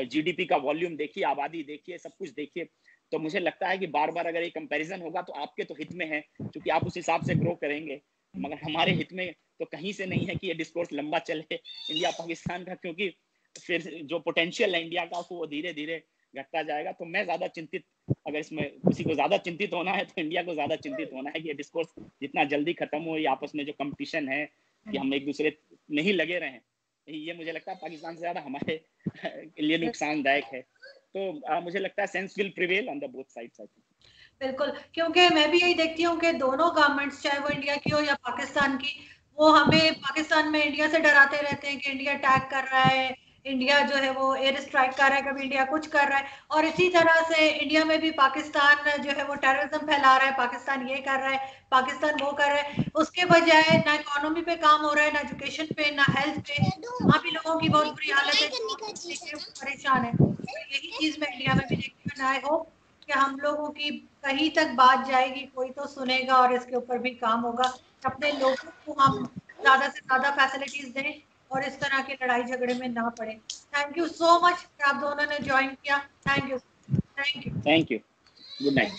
Speaker 2: जीडीपी का वॉल्यूम देखिए, आबादी देखिए, सब कुछ देखिए, तो मुझे लगता है कि बार बार अगर ये कंपैरिजन होगा तो आपके तो हित में है, क्योंकि आप उस हिसाब से ग्रो करेंगे। मगर हमारे हित में तो कहीं से नहीं है कि ये डिस्कोर्स लंबा चले इंडिया पाकिस्तान का, क्योंकि फिर जो पोटेंशियल है इंडिया का वो धीरे धीरे घटता जाएगा। तो मैं ज्यादा चिंतित, अगर इसमें किसी को ज्यादा चिंतित होना है तो इंडिया को ज्यादा चिंतित होना है कि ये डिस्कोर्स जितना जल्दी खत्म हो, ये आपस में जो कंपटीशन है कि हम एक दूसरे नहीं लगे रहें, ये मुझे लगता है पाकिस्तान से ज्यादा हमारे लिए नुकसानदायक है। तो मुझे लगता है sense will prevail on the both sides.
Speaker 1: बिल्कुल, क्योंकि मैं भी यही देखती हूँ कि दोनों गवर्नमेंट्स, चाहे वो इंडिया की हो या पाकिस्तान की, वो हमें पाकिस्तान में इंडिया से डराते रहते हैं कि इंडिया अटैक कर रहा है, इंडिया जो है वो एयर स्ट्राइक कर रहा है, कभी इंडिया कुछ कर रहा है। और इसी तरह से इंडिया में भी पाकिस्तान जो है वो टेररिज्म फैला रहा है, पाकिस्तान ये कर रहा है, पाकिस्तान वो कर रहा है। उसके बजाय ना इकोनॉमी पे काम हो रहा है, ना एजुकेशन पे, ना हेल्थ पे। वहाँ भी लोगों की बहुत बुरी हालत है, परेशान है। तो यही चीज मैं इंडिया में भी देखती हूँ। आई होप कि हम लोगों की कहीं तक बात जाएगी, कोई तो सुनेगा और इसके ऊपर भी काम होगा। अपने लोगों को हम ज्यादा से ज्यादा फैसिलिटीज दें और इस तरह के लड़ाई झगड़े में ना पड़े। थैंक यू सो मच, आप दोनों ने ज्वाइन किया। Thank you, thank you,
Speaker 2: thank you, good night.